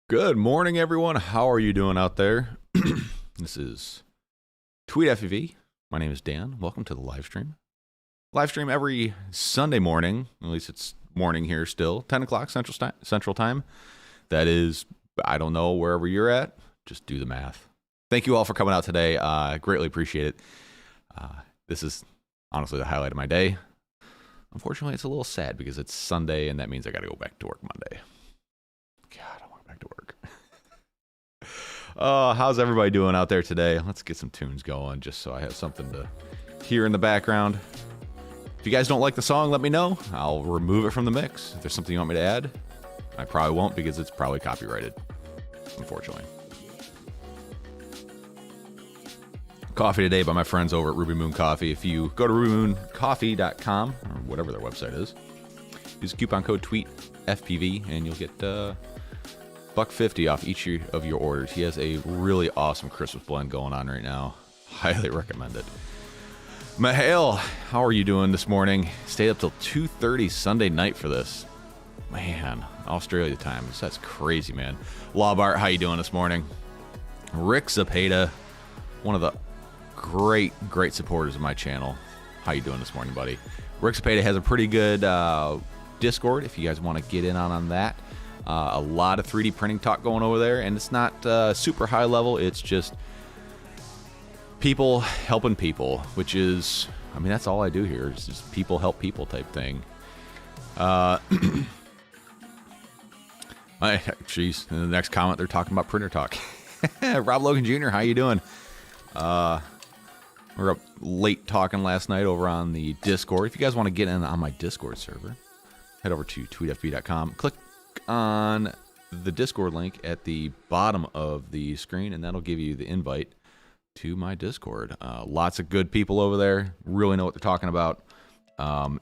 Good morning, everyone. How are you doing out there? This is Tweet FPV. My name is Dan. Welcome to the live stream. Live stream every Sunday morning. At least it's morning here still. 10 o'clock Central Time. That is, I don't know, wherever you're at. Just do the math. Thank you all for coming out today. I greatly appreciate it. This is honestly the highlight of my day. Unfortunately, it's a little sad because it's Sunday, and that means I got to go back to work Monday. God, I want to go back to work. How's everybody doing out there today? Let's get some tunes going just so I have something to hear in the background. If you guys don't like the song, let me know. I'll remove it from the mix. If there's something you want me to add, I probably won't because it's probably copyrighted, unfortunately. Coffee today by my friends over at Ruby Moon Coffee. If you go to rubymooncoffee.com, or whatever their website is, use coupon code TWEETFPV and you'll get $1.50 off each of your orders. He has a really awesome Christmas blend going on right now. Highly recommend it. Mihail, how are you doing this morning? Stayed up till 2:30 Sunday night for this. Man, Australia time. That's crazy, man. Lawbart, how you doing this morning? Rick Zapata, one of the great supporters of my channel. How you doing this morning, buddy? Rick Zapata has a pretty good Discord if you guys want to get in on that. A lot of 3D printing talk going over there, and it's not super high level. It's just people helping people, which is, I mean, that's all I do here. It's just people help people type thing. Jeez, in the next comment, they're talking about printer talk. Rob Logan Jr., how you doing? We were up late talking last night over on the Discord. If you guys want to get in on my Discord server, head over to tweetfb.com. Click on the Discord link at the bottom of the screen, and that'll give you the invite to my Discord. Lots of good people over there. Really know what they're talking about. I'm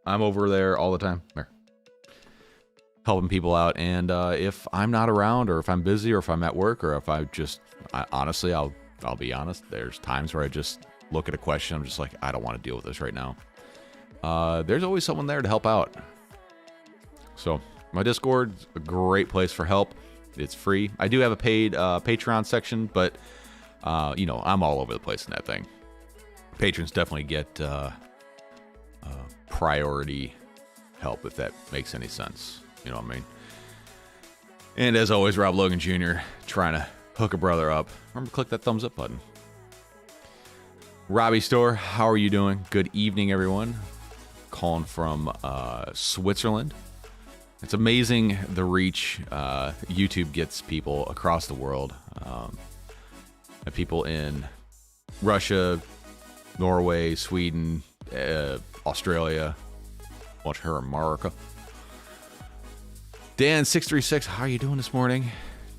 over there all the time. There. Helping people out. And if I'm not around, or if I'm busy, or if I'm at work, or if honestly, I'll be honest, there's times where I just look at a question, I'm just like, I don't want to deal with this right now. There's always someone there to help out. So my Discord's a great place for help. It's free. I do have a paid Patreon section, but you know, I'm all over the place in that thing. Patrons definitely get priority help, if that makes any sense. You know what I mean? And as always, Rob Logan Jr. trying to hook a brother up. Remember to click that thumbs up button. Robbie Store, how are you doing? Good evening, everyone. Calling from Switzerland. It's amazing the reach YouTube gets people across the world. People in Russia, Norway, Sweden, Australia, watch her America. Dan636, how are you doing this morning?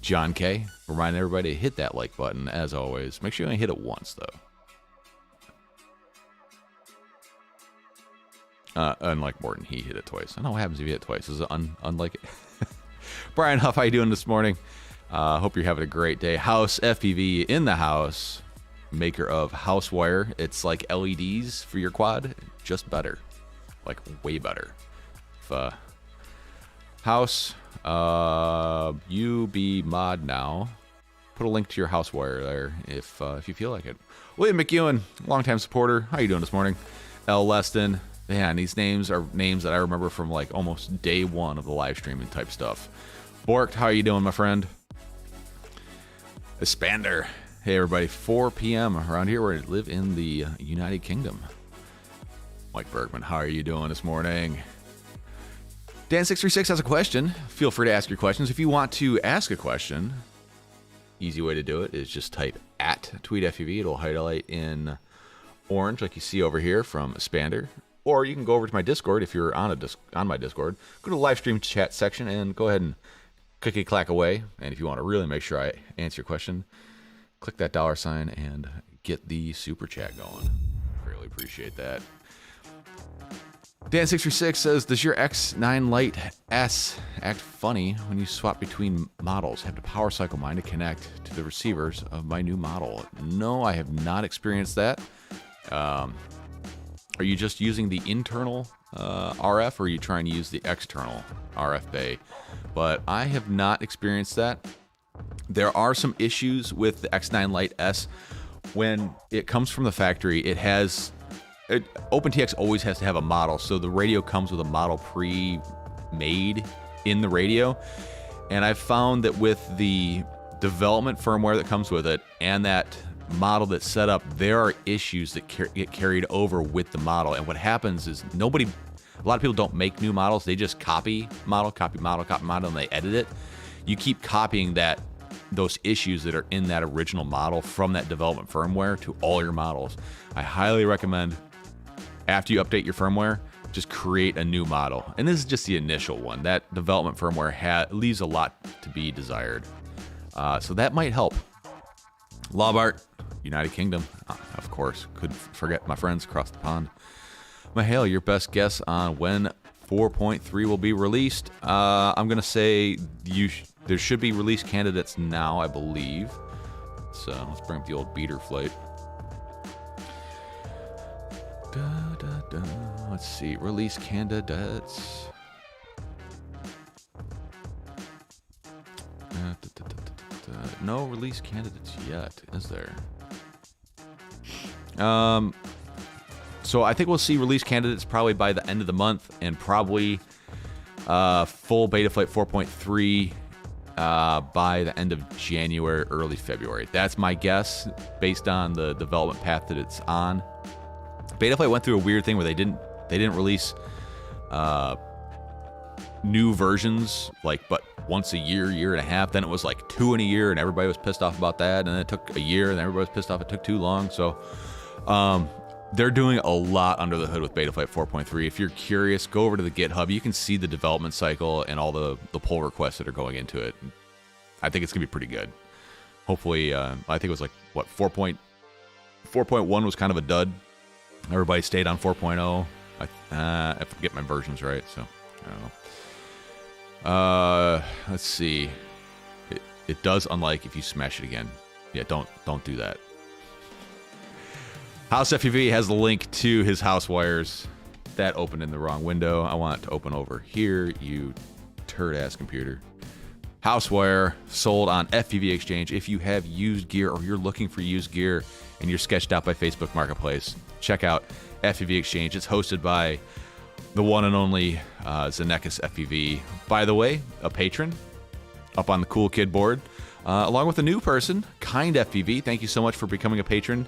John K, reminding everybody to hit that like button as always. Make sure you only hit it once though. Unlike Morton, he hit it twice. I don't know what happens if you hit it twice. Is it unlike it? Brian Huff, how you doing this morning? Hope you're having a great day. House FPV in the house. Maker of house wire. It's like LEDs for your quad. Just better. Like way better. House, UB mod now. Put a link to your house wire there if you feel like it. William McEwen, longtime supporter. How you doing this morning? L. Leston. Man, these names are names that I remember from like almost day one of the live streaming type stuff. Borked, how you doing, my friend? Expander. Hey, everybody. 4 p.m. around here where I live in the United Kingdom. Mike Bergman, how are you doing this morning? Dan636 has a question. Feel free to ask your questions. If you want to ask a question, easy way to do it is just type @TweetFPV. It'll highlight in orange like you see over here from Expander. Or you can go over to my Discord if you're on my Discord. Go to the live stream chat section and go ahead and clicky-clack away. And if you want to really make sure I answer your question, click that $sign and get the super chat going. Really appreciate that. Dan636 says, does your X9 Lite S act funny when you swap between models? Have to power cycle mine to connect to the receivers of my new model. No, I have not experienced that. Are you just using the internal RF, or are you trying to use the external RF bay? But I have not experienced that. There are some issues with the X9 Lite S. When it comes from the factory, OpenTX always has to have a model, so the radio comes with a model pre-made in the radio. And I've found that with the development firmware that comes with it and that model that's set up, there are issues that get carried over with the model. And what happens is a lot of people don't make new models. They just copy model, and they edit it. You keep copying those issues that are in that original model from that development firmware to all your models. I highly recommend, after you update your firmware, just create a new model. And this is just the initial one. That development firmware leaves a lot to be desired. So that might help. Lobart, United Kingdom, of course. Couldn't forget my friends across the pond. Mahale, your best guess on when 4.3 will be released? I'm going to say there should be release candidates now, I believe. So let's bring up the old beater flight. Let's see, release candidates. No release candidates yet, is there? So I think we'll see release candidates probably by the end of the month, and probably full Betaflight 4.3 by the end of January, early February. That's my guess based on the development path that it's on. Betaflight went through a weird thing where they didn't release new versions but once a year and a half. Then it was like 2 in a year, and everybody was pissed off about that. And then it took a year, and everybody was pissed off it took too long. So they're doing a lot under the hood with Betaflight 4.3. If you're curious, go over to the GitHub. You can see the development cycle and all the pull requests that are going into it. I think it's gonna be pretty good. Hopefully, I think it was 4.1 was kind of a dud. Everybody stayed on 4.0. I forget my versions right, so I don't know. Let's see. It does unlike if you smash it again. Yeah, don't do that. House FUV has the link to his house wires. That opened in the wrong window. I want it to open over here, you turd-ass computer. Housewire sold on FPV Exchange. If you have used gear or you're looking for used gear and you're sketched out by Facebook Marketplace, check out FPV Exchange. It's hosted by the one and only Zeneckis FPV. By the way, a patron up on the Cool Kid board, along with a new person, Kind FPV. Thank you so much for becoming a patron.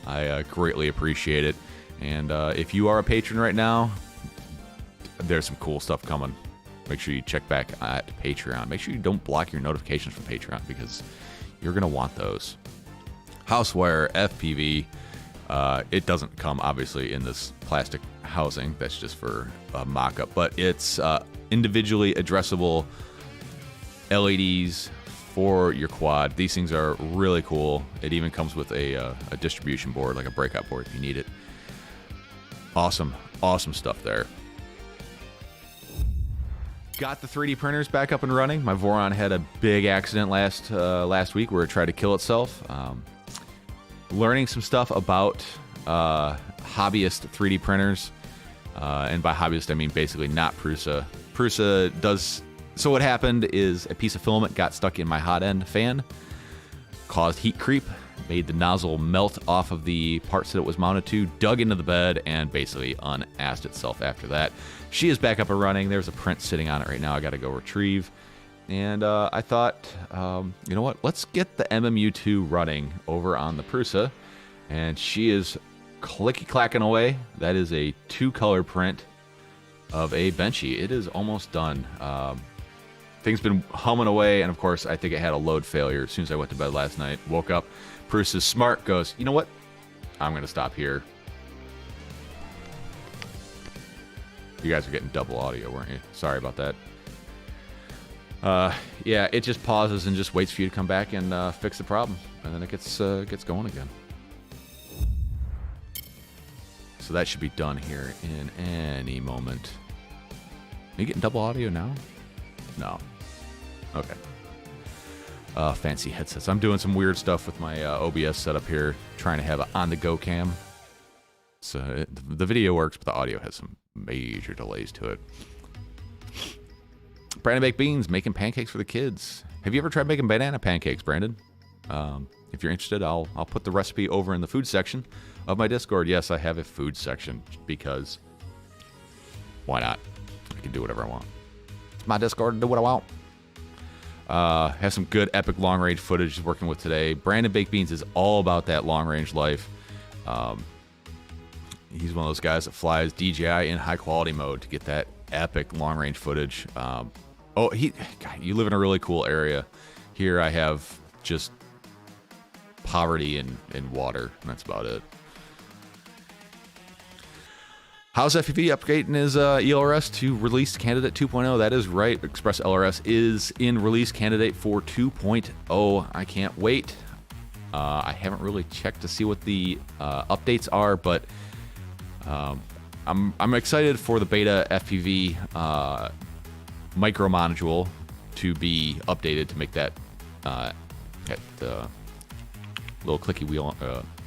I greatly appreciate it. And if you are a patron right now, there's some cool stuff coming. Make sure you check back at Patreon. Make sure you don't block your notifications from Patreon, because you're going to want those. Housewire FPV. It doesn't come, obviously, in this plastic housing. That's just for a mock-up. But it's individually addressable LEDs for your quad. These things are really cool. It even comes with a distribution board, like a breakout board if you need it. Awesome stuff there. Got the 3D printers back up and running. My Voron had a big accident last week where it tried to kill itself. Learning some stuff about hobbyist 3D printers. And by hobbyist, I mean basically not Prusa. Prusa does... So what happened is a piece of filament got stuck in my hot end fan, caused heat creep, made the nozzle melt off of the parts that it was mounted to, dug into the bed, and basically unassed itself after that. She is back up and running. There's a print sitting on it right now. I got to go retrieve. And I thought, you know what? Let's get the MMU2 running over on the Prusa. And she is clicky-clacking away. That is a 2-color print of a Benchy. It is almost done. Things been humming away, and of course, I think it had a load failure as soon as I went to bed last night. Woke up, Bruce is smart, goes, you know what? I'm going to stop here. You guys are getting double audio, weren't you? Sorry about that. Yeah, it just pauses and just waits for you to come back and fix the problem, and then it gets going again. So that should be done here in any moment. Are you getting double audio now? No. Okay. Fancy headsets. I'm doing some weird stuff with my OBS setup here, trying to have an on-the-go cam. So the video works, but the audio has some major delays to it. Brandon Baked Beans, making pancakes for the kids. Have you ever tried making banana pancakes, Brandon? If you're interested, I'll put the recipe over in the food section of my Discord. Yes, I have a food section because why not? I can do whatever I want. It's my Discord, do what I want. Have some good epic long range footage working with today. Brandon Baked Beans is all about that long range life. He's one of those guys that flies DJI in high quality mode to get that epic long range footage. God, you live in a really cool area. Here I have just poverty and water, and that's about it. How's FPV updating his ELRS to release candidate 2.0? That is right. Express LRS is in release candidate for 2.0. I can't wait. I haven't really checked to see what the updates are, but I'm excited for the beta FPV micro module to be updated to make that little clicky wheel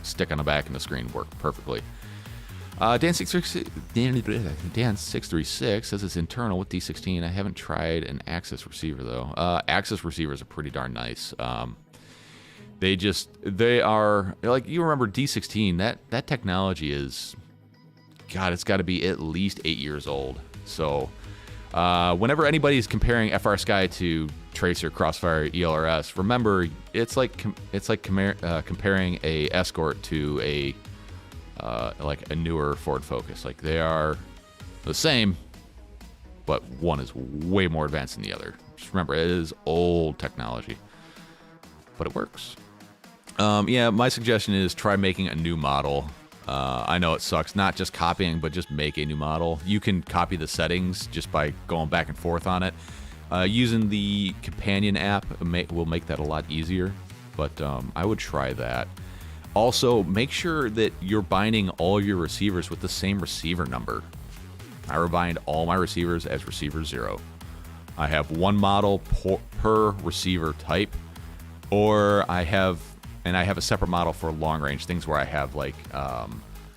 stick on the back of the screen work perfectly. Dan636 says it's internal with D16. I haven't tried an Axis receiver though. Axis receivers are pretty darn nice. They are like, you remember D16, that technology is, God, it's got to be at least 8 years old. So whenever anybody's comparing FR Sky to Tracer, Crossfire, ELRS, remember it's like comparing a Escort to a newer Ford Focus. Like, they are the same, but one is way more advanced than the other. Just remember, it is old technology, but it works. Yeah, my suggestion is try making a new model. I know it sucks, not just copying, but just make a new model. You can copy the settings just by going back and forth on it. Using the companion app will make that a lot easier, but I would try that. Also, make sure that you're binding all your receivers with the same receiver number. I rebind all my receivers as receiver 0. I have one model per receiver type, or I have a separate model for long range, things where I have like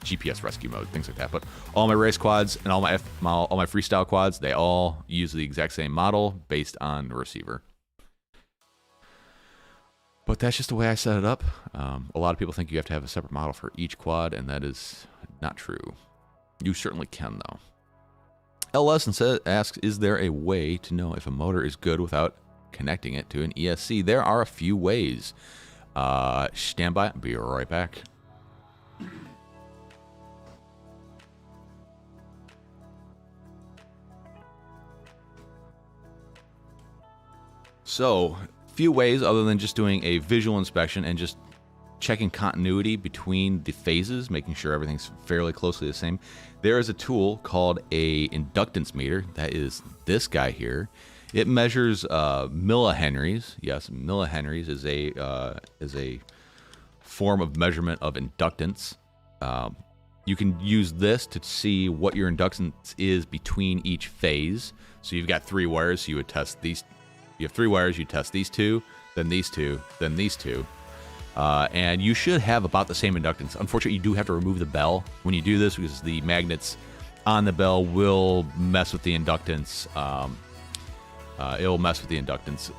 GPS rescue mode, things like that. But all my race quads and all my freestyle quads, they all use the exact same model based on the receiver. But that's just the way I set it up. A lot of people think you have to have a separate model for each quad, and that is not true. You certainly can, though. L. Lesson asks, is there a way to know if a motor is good without connecting it to an ESC? There are a few ways. Stand by. I'll be right back. So, few ways other than just doing a visual inspection and just checking continuity between the phases, making sure everything's fairly closely the same. There is a tool called a inductance meter. That is this guy here. It measures millihenries. Yes, millihenries is a form of measurement of inductance. You can use this to see what your inductance is between each phase. So you've got 3 wires, so you would test these. You have 3 wires, you test these 2, then these 2, then these 2. And you should have about the same inductance. Unfortunately, you do have to remove the bell when you do this because the magnets on the bell will mess with the inductance. It'll mess with the inductance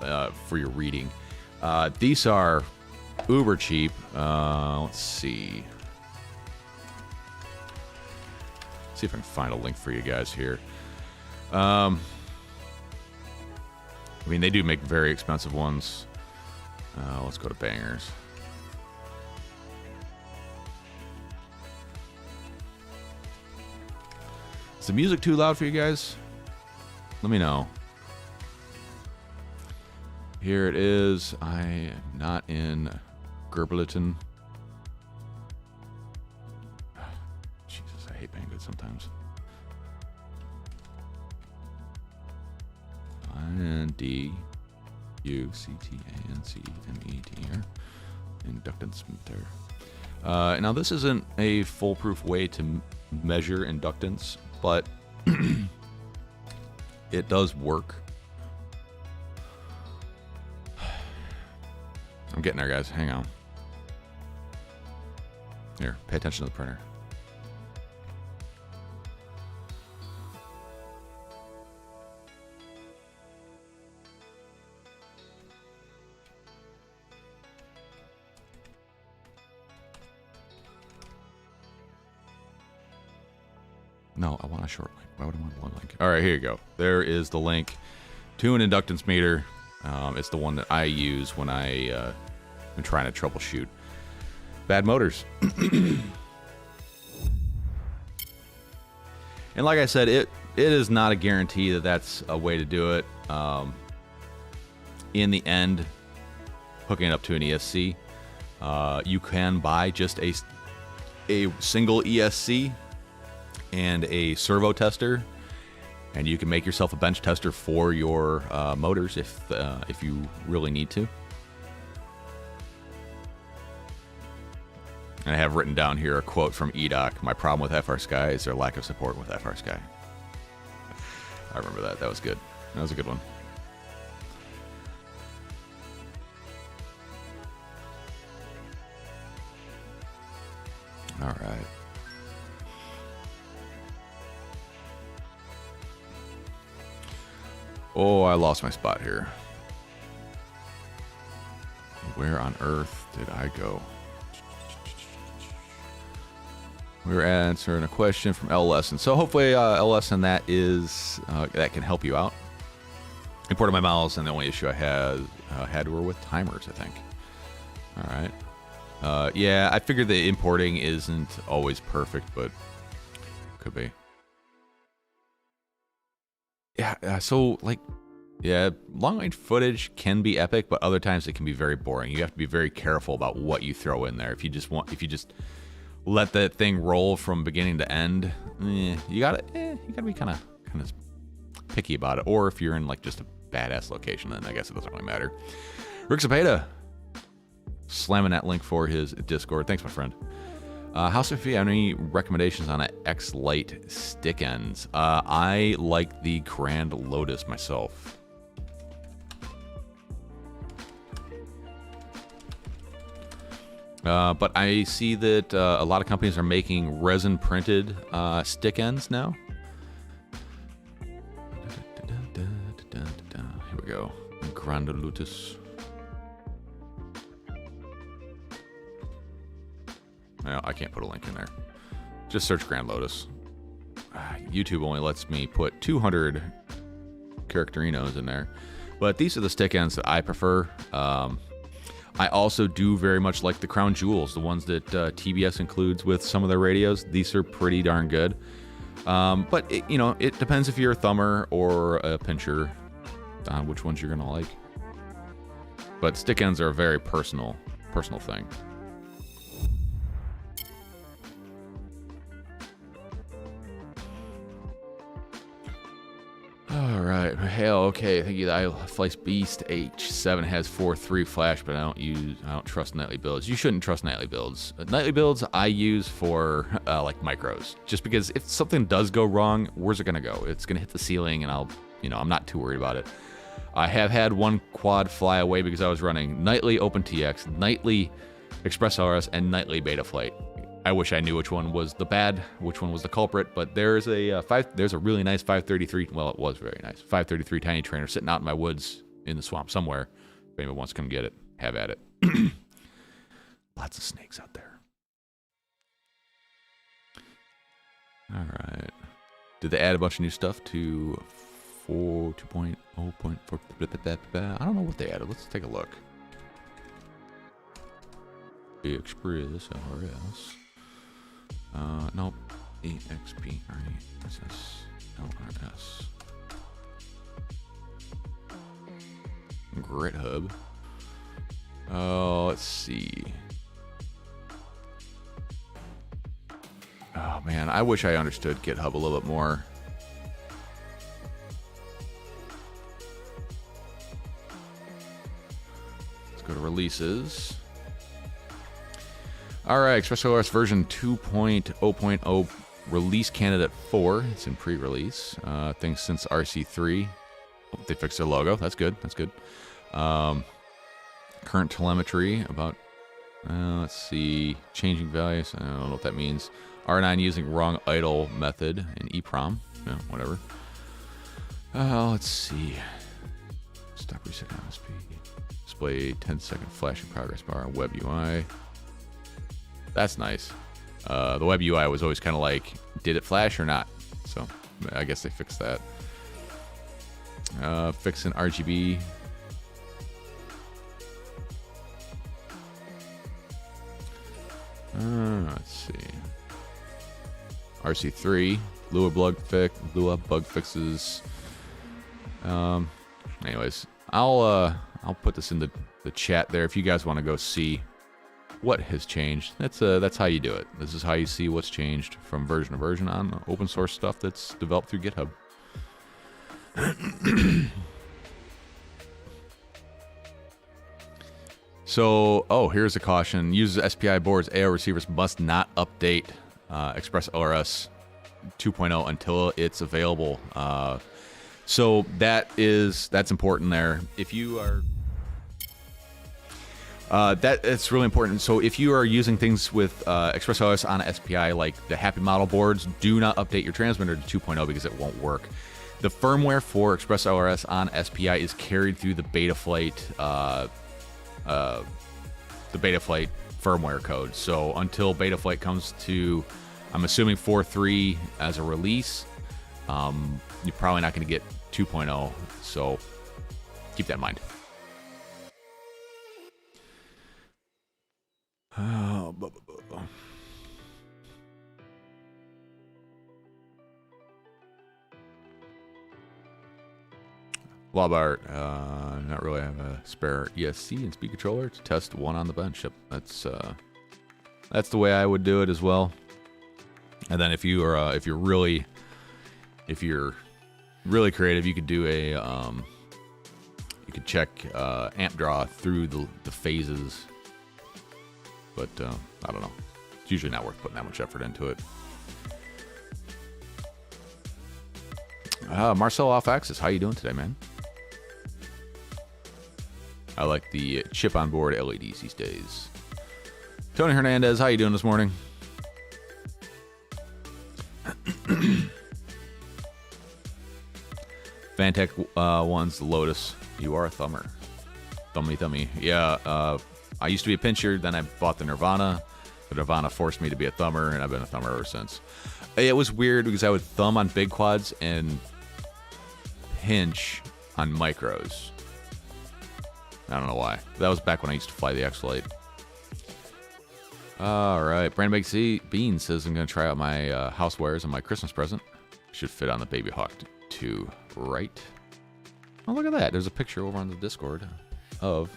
for your reading. These are uber cheap. Let's see. See if I can find a link for you guys here. I mean, they do make very expensive ones. Let's go to Bangers. Is the music too loud for you guys? Let me know. Here it is. I am not in Gerbleton. Jesus, I hate Banggood sometimes. Inductance Inductance Meter. Now, this isn't a foolproof way to measure inductance, but it does work. I'm getting there, guys. Hang on. Here, pay attention to the printer. No, I want a short link. Why would I want a long link? All right, here you go. There is the link to an inductance meter. It's the one that I use when I'm trying to troubleshoot bad motors. And like I said, it is not a guarantee that that's a way to do it. In the end, hooking it up to an ESC, you can buy just a single ESC and a servo tester, and you can make yourself a bench tester for your motors if you really need to. And I have written down here a quote from EDOC. My problem with FR Sky is their lack of support with FR Sky. I remember that. That was good. That was a good one. All right. Oh, I lost my spot here. Where on earth did I go? We were answering a question from LS, and so hopefully LS and that can help you out. Imported my mouse, and the only issue I had were with timers, I think. All right. Yeah, I figured the importing isn't always perfect, but could be. Yeah. So long range footage can be epic, but other times it can be very boring. You have to be very careful about what you throw in there. If you just let that thing roll from beginning to end, you gotta be kind of picky about it. Or if you're in like just a badass location, then I guess it doesn't really matter. Rick Zapata slamming that link for his Discord. Thanks, my friend. House of Fee, any recommendations on X-Lite stick ends? I like the Grand Lotus myself. But I see that a lot of companies are making resin printed stick ends now. Here we go. Grand Lotus. No, I can't put a link in there. Just search Grand Lotus. YouTube only lets me put 200 characterinos in there. But these are the stick ends that I prefer. I also do very much like the Crown Jewels, the ones that TBS includes with some of their radios. These are pretty darn good. But it depends if you're a thumber or a pincher on which ones you're gonna like. But stick ends are a very personal thing. All right, hell, okay. Thank you. I Flice Beast H7 has 4.3 flash, but I don't trust nightly builds. You shouldn't trust nightly builds. Nightly builds I use for like micros, just because if something does go wrong, where's it gonna go? It's gonna hit the ceiling, and I'm not too worried about it. I have had one quad fly away because I was running nightly OpenTX, nightly Express LRS, and nightly Betaflight. I wish I knew which one was the bad, which one was the culprit, but there's a really nice 533, well, it was very nice, 533 tiny trainer sitting out in my woods in the swamp somewhere. If anyone wants to come get it, have at it. Lots of snakes out there. All right. Did they add a bunch of new stuff to 2.0.4? I don't know what they added. Let's take a look. Express LRS. Nope. EXP RESS LRS. Grit Hub. Oh, let's see. Oh man, I wish I understood GitHub a little bit more. Let's go to releases. All right, Express LRS version 2.0.0 release candidate 4. It's in pre-release. Things since RC3. Oh, they fixed their logo. That's good. That's good. Current telemetry about, let's see, changing values. I don't know what that means. R9 using wrong idle method in EEPROM. No, whatever. Let's see. Stop reset MSP. Display 10-second flashing progress bar on web UI. That's nice. The web UI was always kind of like, did it flash or not? So I guess they fixed that. Fixing RGB. Let's see. RC3, Lua bug fixes. Anyways, I'll put this in the chat there if you guys want to go see what has changed. That's how you do it. This is how you see what's changed from version to version on open source stuff that's developed through GitHub. So, here's a caution. Users SPI boards, AO receivers must not update ExpressLRS 2.0 until it's available. So that's important there. If you are it's really important. So if you are using things with ExpressLRS on SPI, like the Happy Model boards, do not update your transmitter to 2.0 because it won't work. The firmware for ExpressLRS on SPI is carried through the Betaflight firmware code. So until Betaflight comes to, I'm assuming 4.3 as a release, you're probably not going to get 2.0. So keep that in mind. Lobart, not really have a spare ESC and speed controller to test one on the bench. Yep, that's the way I would do it as well. And then if you're really creative, you could do a you could check amp draw through the phases. But I don't know. It's usually not worth putting that much effort into it. Marcel off axis, how you doing today, man? I like the chip on board LEDs these days. Tony Hernandez, how you doing this morning? Fantech ones, Lotus. You are a thumber. Thummy. Yeah, I used to be a pincher, then I bought the Nirvana. The Nirvana forced me to be a thumber, and I've been a thumber ever since. It was weird because I would thumb on big quads and pinch on micros. I don't know why. That was back when I used to fly the X-Lite. All right. Brandon Bakes Bean says I'm going to try out my house wires and my Christmas present. Should fit on the Baby Hawk 2, right? Oh, look at that. There's a picture over on the Discord of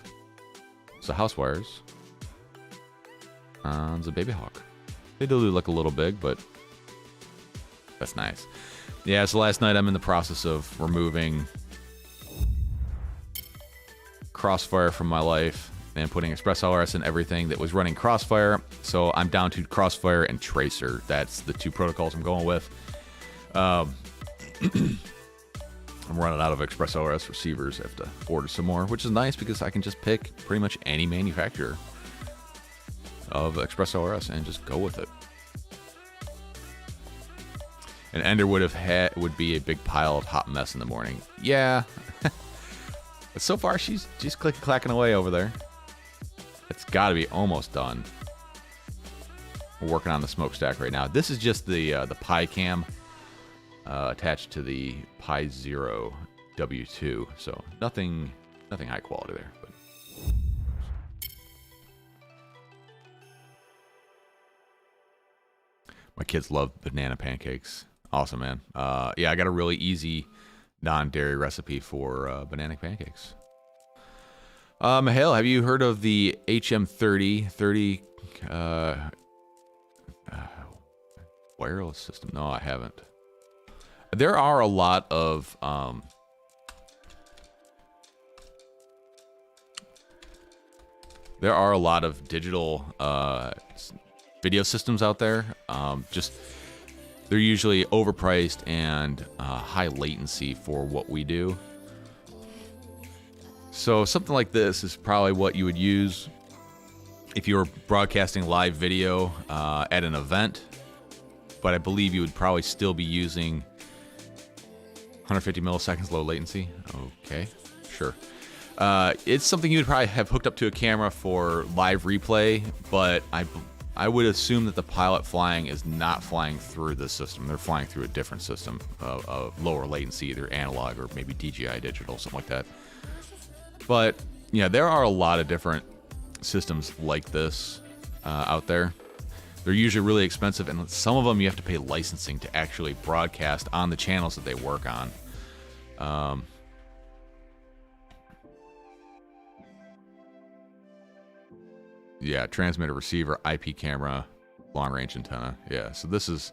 the house wires on the Baby Hawk. They do look a little big, but that's nice. Yeah, so last night I'm in the process of removing Crossfire from my life and putting ExpressLRS in everything that was running Crossfire. So I'm down to Crossfire and Tracer. That's the two protocols I'm going with. I'm running out of ExpressLRS receivers. I have to order some more, which is nice because I can just pick pretty much any manufacturer of ExpressLRS and just go with it. And Ender would be a big pile of hot mess in the morning. Yeah. But so far she's clacking away over there. It's got to be almost done. We're working on the smokestack right now. This is just the Pi Cam attached to the Pi Zero W2, so nothing high quality there. But my kids love banana pancakes. Awesome, man. Yeah, I got a really easy non-dairy recipe for banana pancakes. Mahale, have you heard of the HM30 wireless system? No, I haven't. There are a lot of digital video systems out there. They're usually overpriced and high latency for what we do. So something like this is probably what you would use if you were broadcasting live video at an event. But I believe you would probably still be using 150 milliseconds low latency. Okay, sure. It's something you would probably have hooked up to a camera for live replay, but I would assume that the pilot flying is not flying through this system. They're flying through a different system of lower latency, either analog or maybe DJI digital, something like that. But yeah, there are a lot of different systems like this out there. They're usually really expensive, and some of them you have to pay licensing to actually broadcast on the channels that they work on. Yeah, transmitter, receiver, IP camera, long range antenna. Yeah, so this is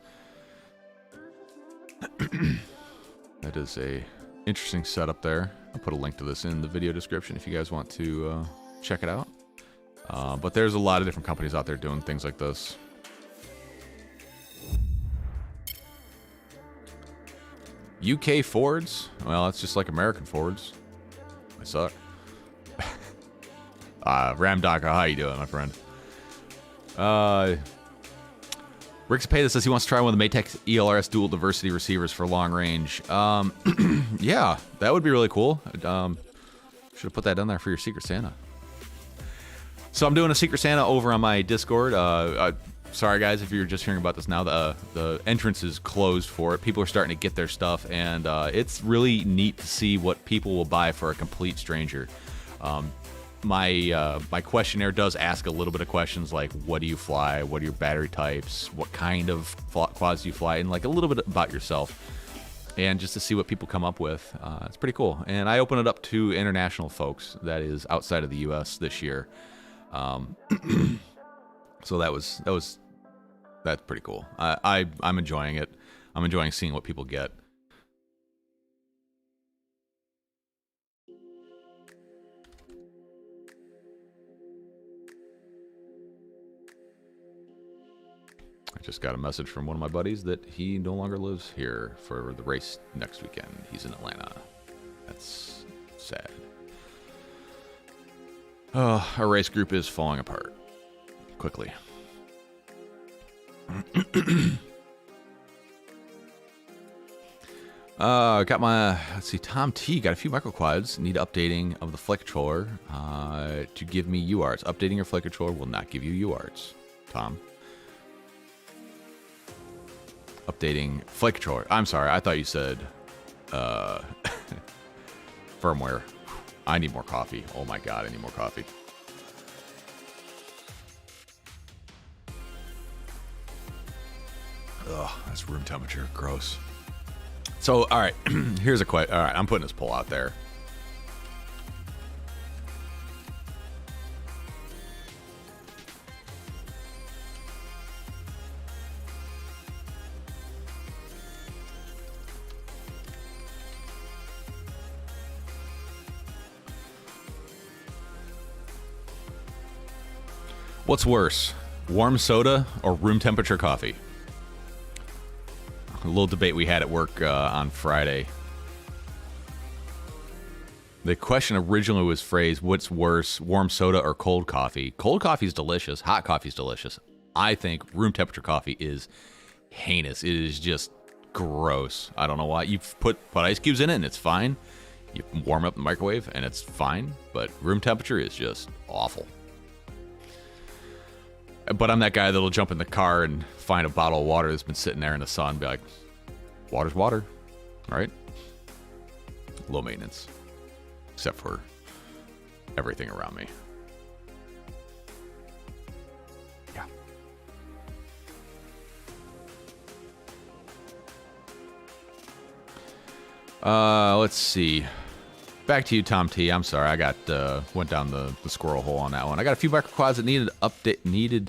that is a interesting setup there. I'll put a link to this in the video description if you guys want to check it out. But there's a lot of different companies out there doing things like this. UK Fords? Well, it's just like American Fords. They suck. Ramdaka, how you doing, my friend? Rick's Payda says he wants to try one of the Matex ELRS dual diversity receivers for long range. Yeah, that would be really cool. Should have put that down there for your Secret Santa. So I'm doing a Secret Santa over on my Discord. Sorry guys if you're just hearing about this now. The entrance is closed for it. People are starting to get their stuff, and it's really neat to see what people will buy for a complete stranger. My questionnaire does ask a little bit of questions like, what do you fly? What are your battery types? What kind of quads do you fly? And like a little bit about yourself. And just to see what people come up with. It's pretty cool. And I open it up to international folks, that is outside of the US this year. So that's pretty cool. I'm enjoying it. I'm enjoying seeing what people get. I just got a message from one of my buddies that he no longer lives here for the race next weekend. He's in Atlanta. That's sad. Our race group is falling apart quickly. Got my, let's see, Tom T got a few microquads. Need updating of the flight controller to give me UARTs. Updating your flight controller will not give you UARTs, Tom. Updating flight controller. I'm sorry, I thought you said firmware. I need more coffee. Oh my god, I need more coffee. Ugh, that's room temperature. Gross. So, all right, here's a question. All right, I'm putting this poll out there. What's worse, warm soda or room temperature coffee? A little debate we had at work on Friday. The question originally was phrased, what's worse, warm soda or cold coffee? Cold coffee is delicious. Hot coffee is delicious. I think room temperature coffee is heinous. It is just gross. I don't know why. You put ice cubes in it and it's fine. You warm up the microwave and it's fine. But room temperature is just awful. But I'm that guy that'll jump in the car and find a bottle of water that's been sitting there in the sun and be like, water's water, right? Low maintenance, except for everything around me. Yeah. Let's see. Back to you, Tom T. I'm sorry, I got went down the squirrel hole on that one. I got a few microquads that needed update.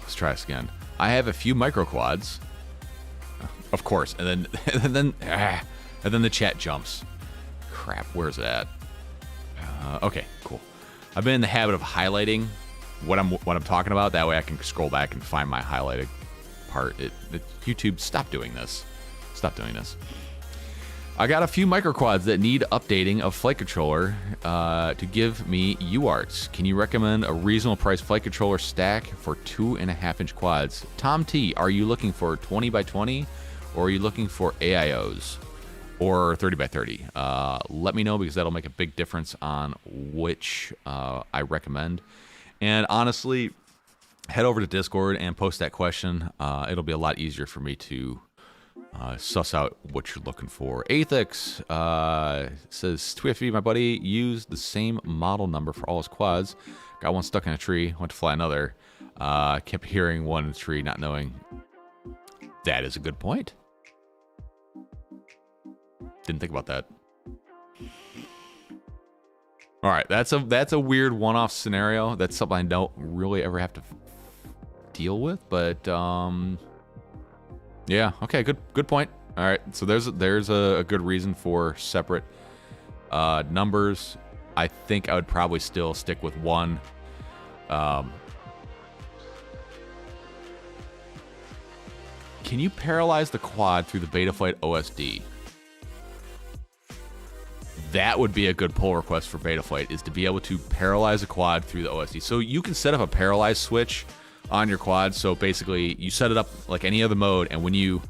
Let's try this again. I have a few microquads, of course, and then the chat jumps. Crap, where's it at? Okay, cool. I've been in the habit of highlighting what I'm talking about. That way, I can scroll back and find my highlighted part. YouTube, stop doing this. Stop doing this. I got a few microquads that need updating of flight controller to give me UARTs. Can you recommend a reasonable price flight controller stack for 2.5-inch quads? Tom T, are you looking for 20x20 or are you looking for AIOs or 30x30? Let me know because that'll make a big difference on which I recommend. And honestly, head over to Discord and post that question. It'll be a lot easier for me to suss out what you're looking for. Aethix says, TWFV, my buddy, used the same model number for all his quads. Got one stuck in a tree, went to fly another. Kept hearing one in the tree, not knowing. That is a good point. Didn't think about that. All right, that's a weird one-off scenario. That's something I don't really ever have to deal with, but yeah, okay, good point. All right, so there's a good reason for separate numbers. I think I would probably still stick with one. Can you paralyze the quad through the Betaflight Osd? That would be a good pull request for Betaflight, is to be able to paralyze a quad through the OSD. So you can set up a paralyze switch on your quad. So basically, you set it up like any other mode, and when you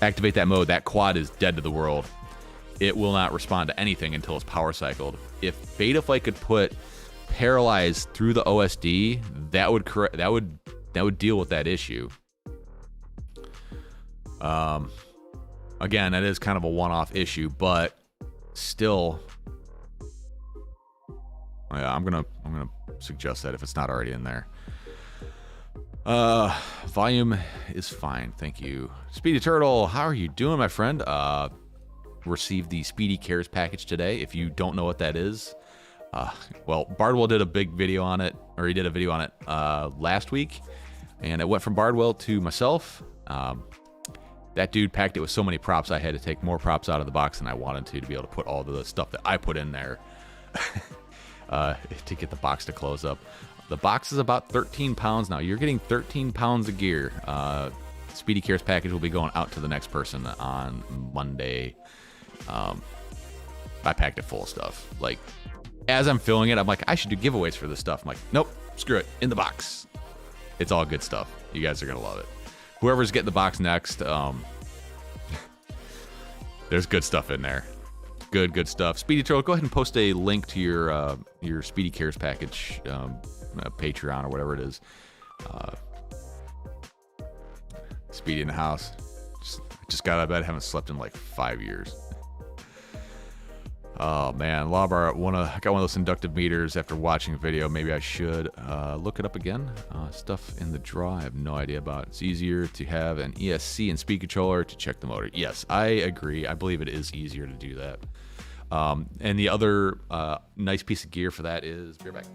activate that mode, that quad is dead to the world. It will not respond to anything until it's power cycled. If Betaflight could put paralyze through the OSD, that would deal with that issue. Again, that is kind of a one-off issue, but still, yeah, I'm gonna suggest that if it's not already in there. Volume is fine, thank you. Speedy Turtle, how are you doing, my friend? Received the Speedy Cares package today. If you don't know what that is, well, Bardwell did a big video on it, or he did a video on it last week, and it went from Bardwell to myself. That dude packed it with so many props, I had to take more props out of the box than I wanted to be able to put all the stuff that I put in there to get the box to close up. The box is about 13 pounds now. You're getting 13 pounds of gear. Speedy Cares package will be going out to the next person on Monday. I packed it full of stuff. Like, as I'm filling it, I'm like, I should do giveaways for this stuff. I'm like, nope, screw it, in the box. It's all good stuff. You guys are going to love it. Whoever's getting the box next, there's good stuff in there. Good stuff. Speedy Turtle, go ahead and post a link to your Speedy Cares package, Patreon or whatever it is. Speedy in the house. Just got out of bed. Haven't slept in like 5 years. Oh man, Lawbar, I got one of those inductive meters after watching a video. Maybe I should look it up again. Stuff in the draw I have no idea about. It's easier to have an ESC and speed controller to check the motor. Yes, I agree. I believe it is easier to do that. And the other nice piece of gear for that is beer back.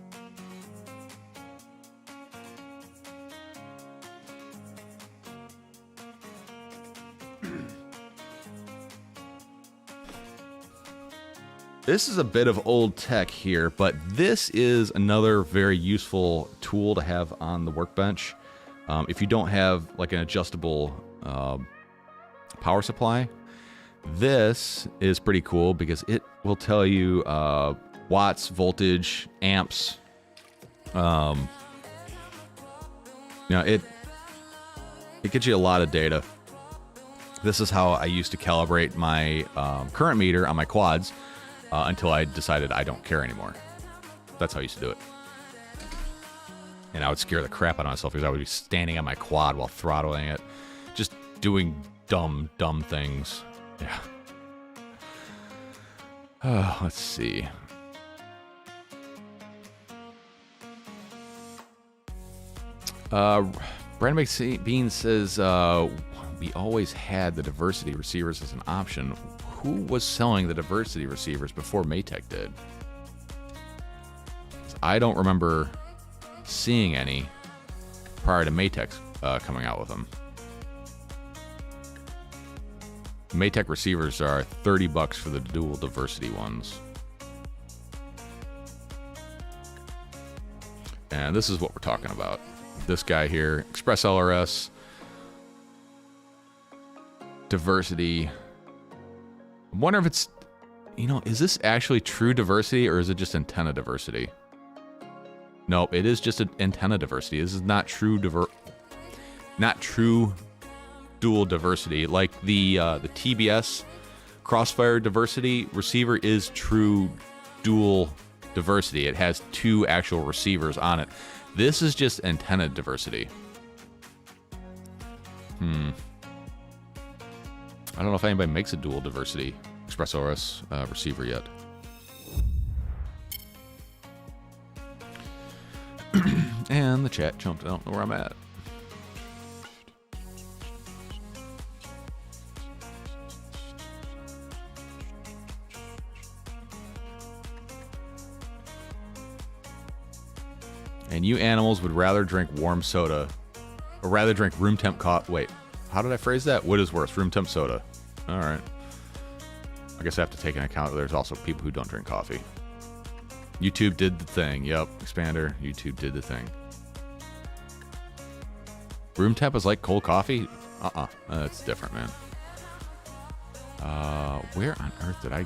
This is a bit of old tech here, but this is another very useful tool to have on the workbench. If you don't have like an adjustable power supply, this is pretty cool because it will tell you watts, voltage, amps. It gets you a lot of data. This is how I used to calibrate my current meter on my quads. Until I decided I don't care anymore. That's how I used to do it. And I would scare the crap out of myself because I would be standing on my quad while throttling it. Just doing dumb things. Yeah. Let's see. Brandon McBean says, we always had the diversity receivers as an option. Who was selling the diversity receivers before Maytech did? I don't remember seeing any prior to Maytech coming out with them. Maytech receivers are $30 for the dual diversity ones. And this is what we're talking about. This guy here, Express LRS, diversity. I wonder if it's, is this actually true diversity or is it just antenna diversity? Nope, it is just an antenna diversity. This is not true dual diversity. Like the TBS Crossfire diversity receiver is true dual diversity. It has 2 actual receivers on it. This is just antenna diversity. I don't know if anybody makes a dual diversity ExpressOS receiver yet. And the chat jumped. I don't know where I'm at. And you animals would rather drink warm soda, or rather drink room temp coffee. Wait, how did I phrase that? What is worse, room temp soda? All right. I guess I have to take into account that there's also people who don't drink coffee. YouTube did the thing. Yep, Expander. YouTube did the thing. Room temp is like cold coffee? That's different, man. Where on earth did I...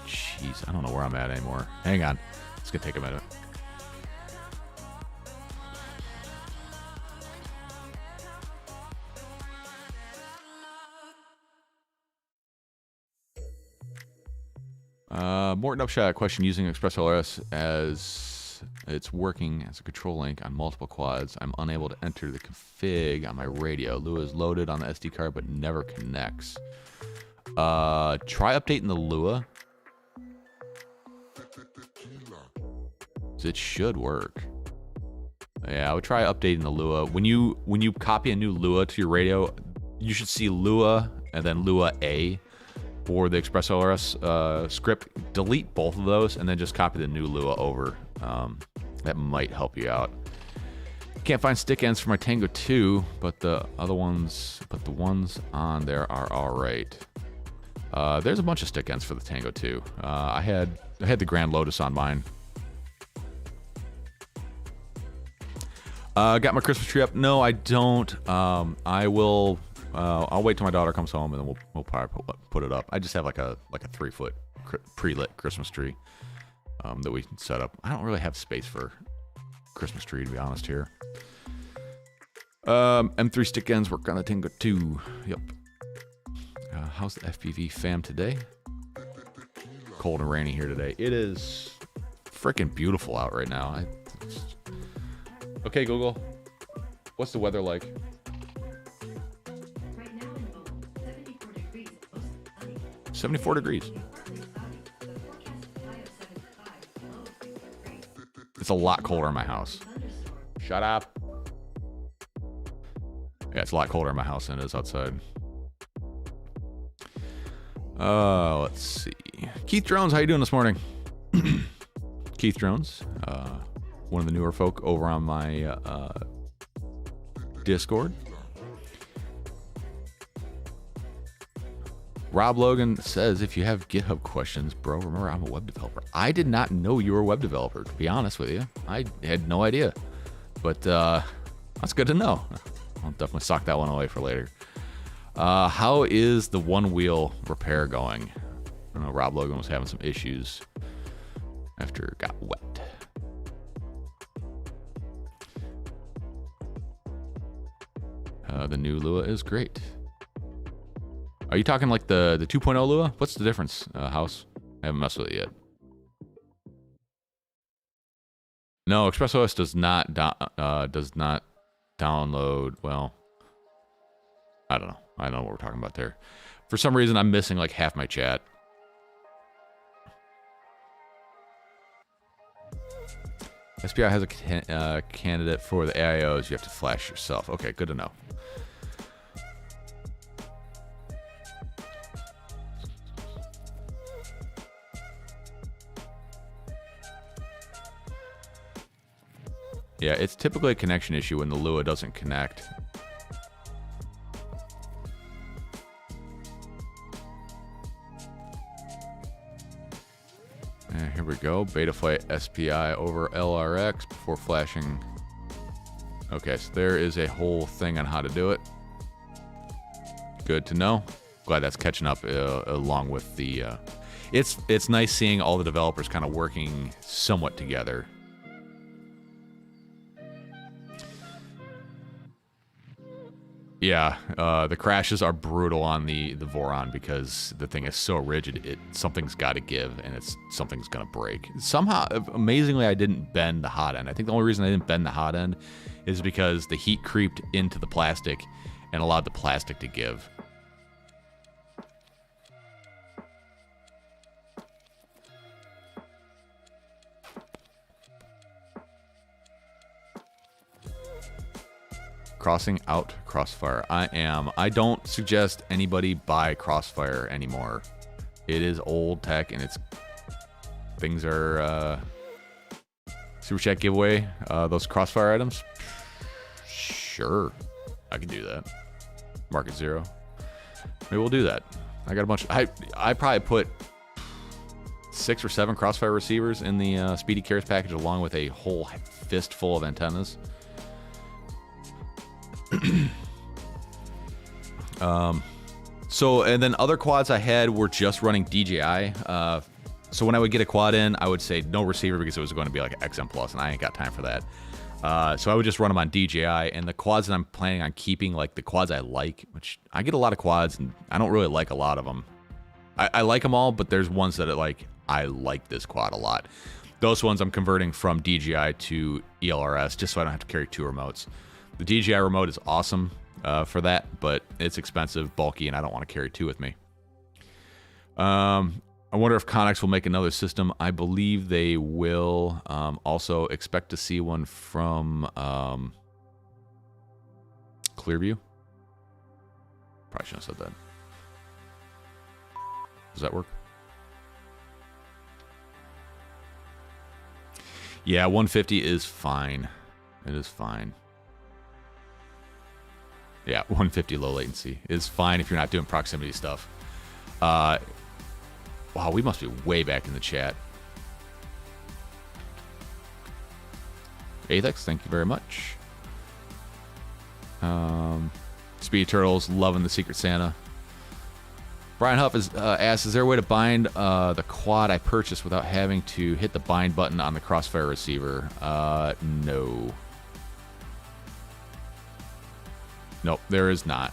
Jeez, I don't know where I'm at anymore. Hang on. It's going to take a minute. Morton Upshot question: using ExpressOS as it's working as a control link on multiple quads. I'm unable to enter the config on my radio. Lua is loaded on the SD card but never connects. Try updating the Lua. It should work. Yeah, I would try updating the Lua. When you copy a new Lua to your radio, you should see Lua and then Lua A. For the ExpressOS script, delete both of those and then just copy the new Lua over. That might help you out. Can't find stick ends for my Tango 2, but the ones on there are all right. There's a bunch of stick ends for the Tango 2. I had the Grand Lotus on mine. Got my Christmas tree up? No, I don't. I will. I'll wait till my daughter comes home and then we'll probably put it up. I just have like a 3-foot pre-lit Christmas tree that we set up. I don't really have space for Christmas tree, to be honest here. M3 stick ends work on the Tango 2. Yep. How's the FPV fam today? Cold and rainy here today. It is freaking beautiful out right now. Okay, Google. What's the weather like? 74 degrees. It's a lot colder in my house. Shut up. Yeah, it's a lot colder in my house than it is outside. Let's see. Keith Drones, how you doing this morning? Keith Drones, one of the newer folk over on my Discord. Rob Logan says, if you have GitHub questions, bro, remember I'm a web developer. I did not know you were a web developer, to be honest with you. I had no idea. But that's good to know. I'll definitely sock that one away for later. How is the one wheel repair going? I know Rob Logan was having some issues after it got wet. The new Lua is great. Are you talking like the 2.0 Lua? What's the difference, House? I haven't messed with it yet. No, ExpressOS does not download. Well, I don't know. I don't know what we're talking about there. For some reason, I'm missing like half my chat. SPI has a candidate for the AIOs. You have to flash yourself. Okay, good to know. Yeah, it's typically a connection issue when the Lua doesn't connect. And here we go. Betaflight SPI over LRX before flashing. Okay, so there is a whole thing on how to do it. Good to know. Glad that's catching up along with the... It's nice seeing all the developers kind of working somewhat together. Yeah, the crashes are brutal on the Voron because the thing is so rigid. Something's got to give, and something's gonna break. Somehow, amazingly, I didn't bend the hot end. I think the only reason I didn't bend the hot end is because the heat creeped into the plastic and allowed the plastic to give. Crossing out Crossfire. I don't suggest anybody buy Crossfire anymore. It is old tech, and things are Super Chat giveaway. Those Crossfire items. Sure, I can do that. Market zero. Maybe we'll do that. I got a bunch. I probably put 6 or 7 Crossfire receivers in the Speedy Cares package, along with a whole fistful of antennas. So, and then other quads I had were just running DJI. So when I would get a quad in, I would say no receiver because it was going to be like an XM Plus, and I ain't got time for that. So I would just run them on DJI, and the quads that I'm planning on keeping, like the quads I like, which I get a lot of quads, and I don't really like a lot of them. I like them all, but there's ones that I like this quad a lot. Those ones I'm converting from DJI to ELRS just so I don't have to carry 2 remotes. The DJI remote is awesome for that, but it's expensive, bulky, and I don't want to carry 2 with me. I wonder if Connex will make another system. I believe they will. Also, expect to see one from Clearview. Probably shouldn't have said that. Does that work? Yeah, 150 is fine. It is fine. Yeah, 150 low latency is fine if you're not doing proximity stuff. Wow, we must be way back in the chat. Athex, thank you very much. Speedy Turtles, loving the Secret Santa. Brian Huff asks, is there a way to bind the quad I purchased without having to hit the bind button on the Crossfire receiver? No. Nope, there is not.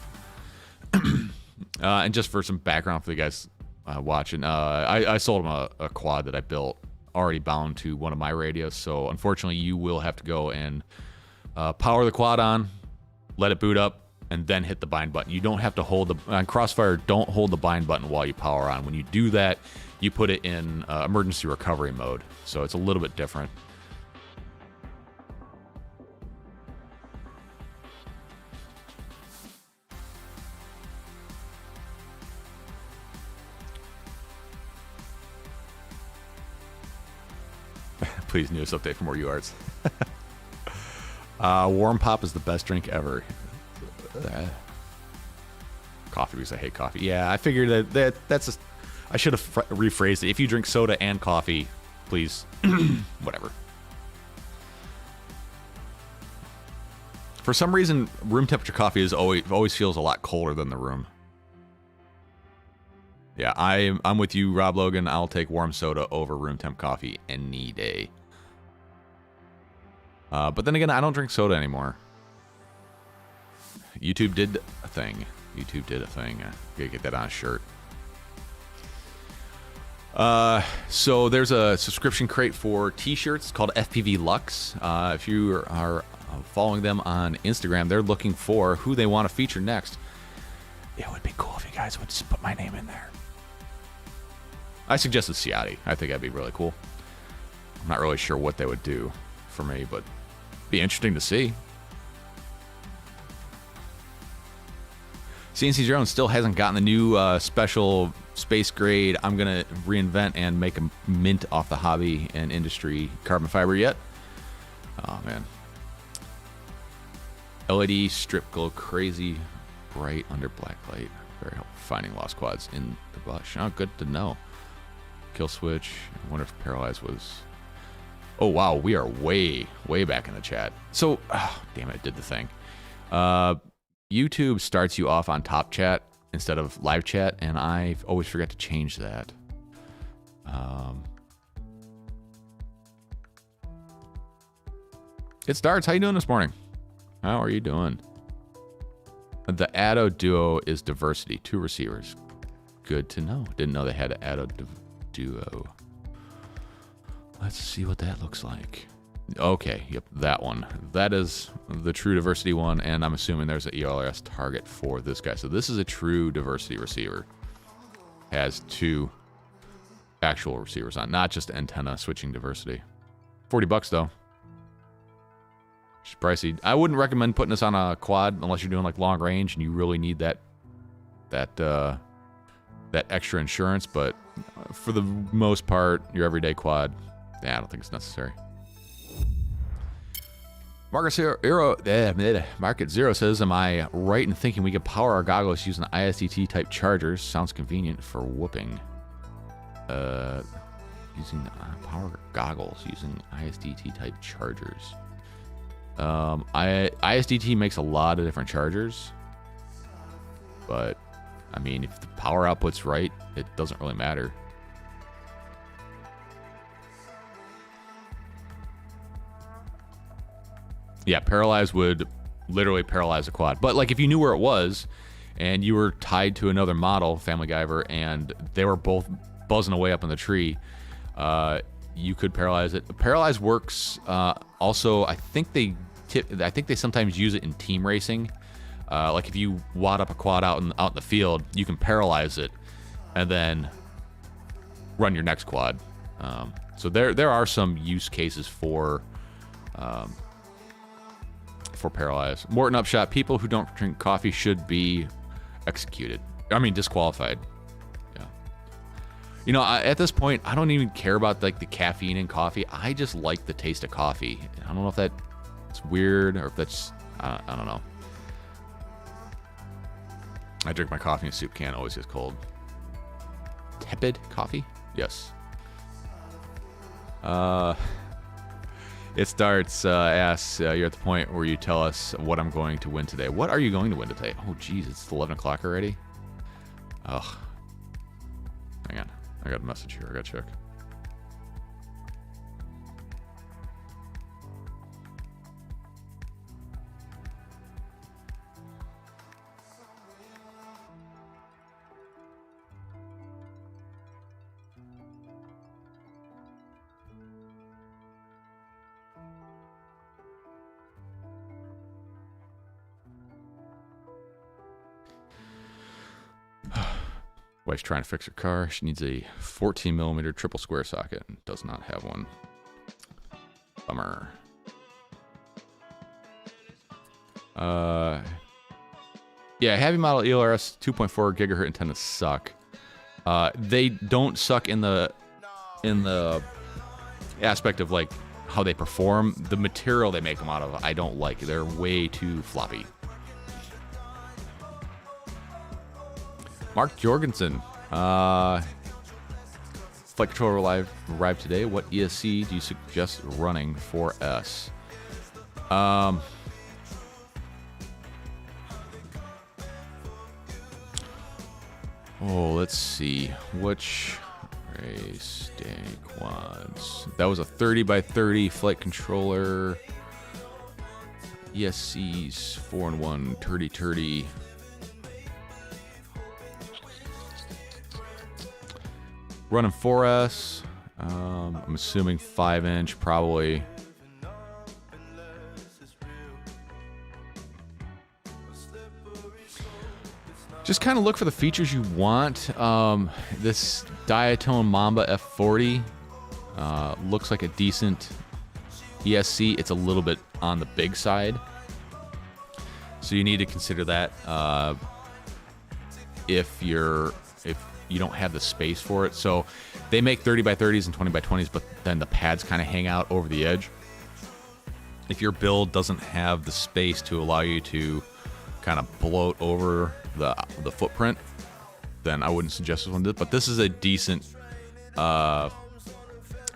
And just for some background for the guys watching, I sold him a quad that I built already bound to one of my radios, so unfortunately you will have to go and power the quad on, let it boot up, and then hit the bind button. You don't have to hold on Crossfire, don't hold the bind button while you power on. When you do that, you put it in emergency recovery mode, so it's a little bit different. Please, newest update for more UARTs. Warm Pop is the best drink ever. Coffee, because I hate coffee. Yeah, I figured that's I should have rephrased it. If you drink soda and coffee, please, whatever. For some reason, room temperature coffee is always feels a lot colder than the room. Yeah, I'm with you, Rob Logan. I'll take warm soda over room temp coffee any day. But then again, I don't drink soda anymore. YouTube did a thing. YouTube did a thing. Gotta get that on a shirt. So there's a subscription crate for t-shirts called FPV Lux. If you are following them on Instagram, they're looking for who they want to feature next. It would be cool if you guys would just put my name in there. I suggested Ciati. I think that'd be really cool. I'm not really sure what they would do for me, but it'd be interesting to see. CNC Drone still hasn't gotten the new special space grade I'm going to reinvent and make a mint off the hobby and industry carbon fiber yet. Oh, man. LED strip glow crazy bright under black light. Very helpful finding lost quads in the bush. Oh, good to know. Kill switch. I wonder if Paralyze was... Oh, wow. We are way back in the chat. So, damn it, it did the thing. YouTube starts you off on top chat instead of live chat, and I always forget to change that. It starts. How you doing this morning? How are you doing? The Addo Duo is diversity, 2 receivers. Good to know. Didn't know they had an Addo Duo. Let's see what that looks like. Okay, yep, that one. That is the true diversity one, and I'm assuming there's an ELRS target for this guy. So this is a true diversity receiver. Has 2 actual receivers on, not just antenna switching diversity. $40 though. It's pricey. I wouldn't recommend putting this on a quad unless you're doing like long range and you really need that extra insurance. But for the most part, your everyday quad, I don't think it's necessary. Market Zero says, am I right in thinking we could power our goggles using ISDT type chargers? Sounds convenient for whooping. Using power goggles using ISDT type chargers. ISDT makes a lot of different chargers, but I mean, if the power output's right, it doesn't really matter. Yeah, paralyze would literally paralyze a quad. But like if you knew where it was and you were tied to another model, Family Guyver, and they were both buzzing away up in the tree, you could paralyze it. Paralyze works also, I think they sometimes use it in team racing. Like if you wad up a quad out in the field, you can paralyze it and then run your next quad. So there are some use cases for paralyze. Morton Upshot, people who don't drink coffee should be disqualified. Yeah. You know, at this point, I don't even care about like the caffeine in coffee. I just like the taste of coffee. I don't know if that's weird or if that's, I don't know. I drink my coffee in a soup can, always gets cold. Tepid coffee? Yes. It starts, asks, you're at the point where you tell us what I'm going to win today. What are you going to win today? Oh, geez, it's 11 o'clock already? Ugh. Hang on. I got a message here. I got to check. Wife's trying to fix her car. She needs a 14mm triple square socket and does not have one. Bummer. Yeah, heavy model ELRS 2.4 gigahertz antennas suck. They don't suck in the aspect of like how they perform. The material they make them out of, I don't like. They're way too floppy. Mark Jorgensen, flight controller arrived today. What ESC do you suggest running for S? Oh, let's see. Which race day quads? That was a 30x30 flight controller. ESC's 4-in-1 turdy. Running 4S. I'm assuming 5-inch, probably. Just kind of look for the features you want. This Diatone Mamba F40 looks like a decent ESC. It's a little bit on the big side, so you need to consider that if you don't have the space for it. So they make 30x30s and 20x20s, but then the pads kind of hang out over the edge. If your build doesn't have the space to allow you to kind of bloat over the footprint, then I wouldn't suggest this one. But this is a decent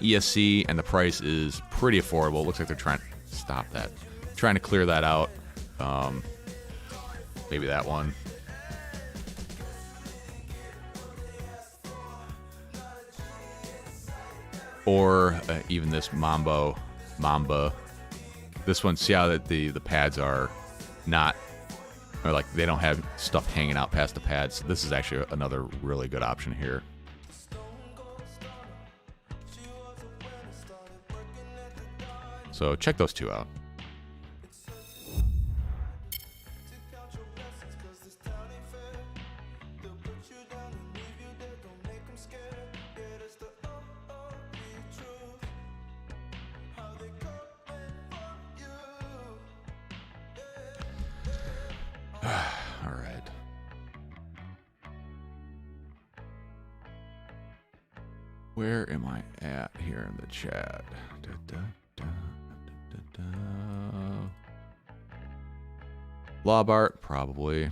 ESC, and the price is pretty affordable. It looks like they're trying to clear that out. Maybe that one. Or even this Mamba. This one, see how that the pads are not or like they don't have stuff hanging out past the pads. So this is actually another really good option here. So check those two out. All right. Where am I at here in the chat? Lobart, probably.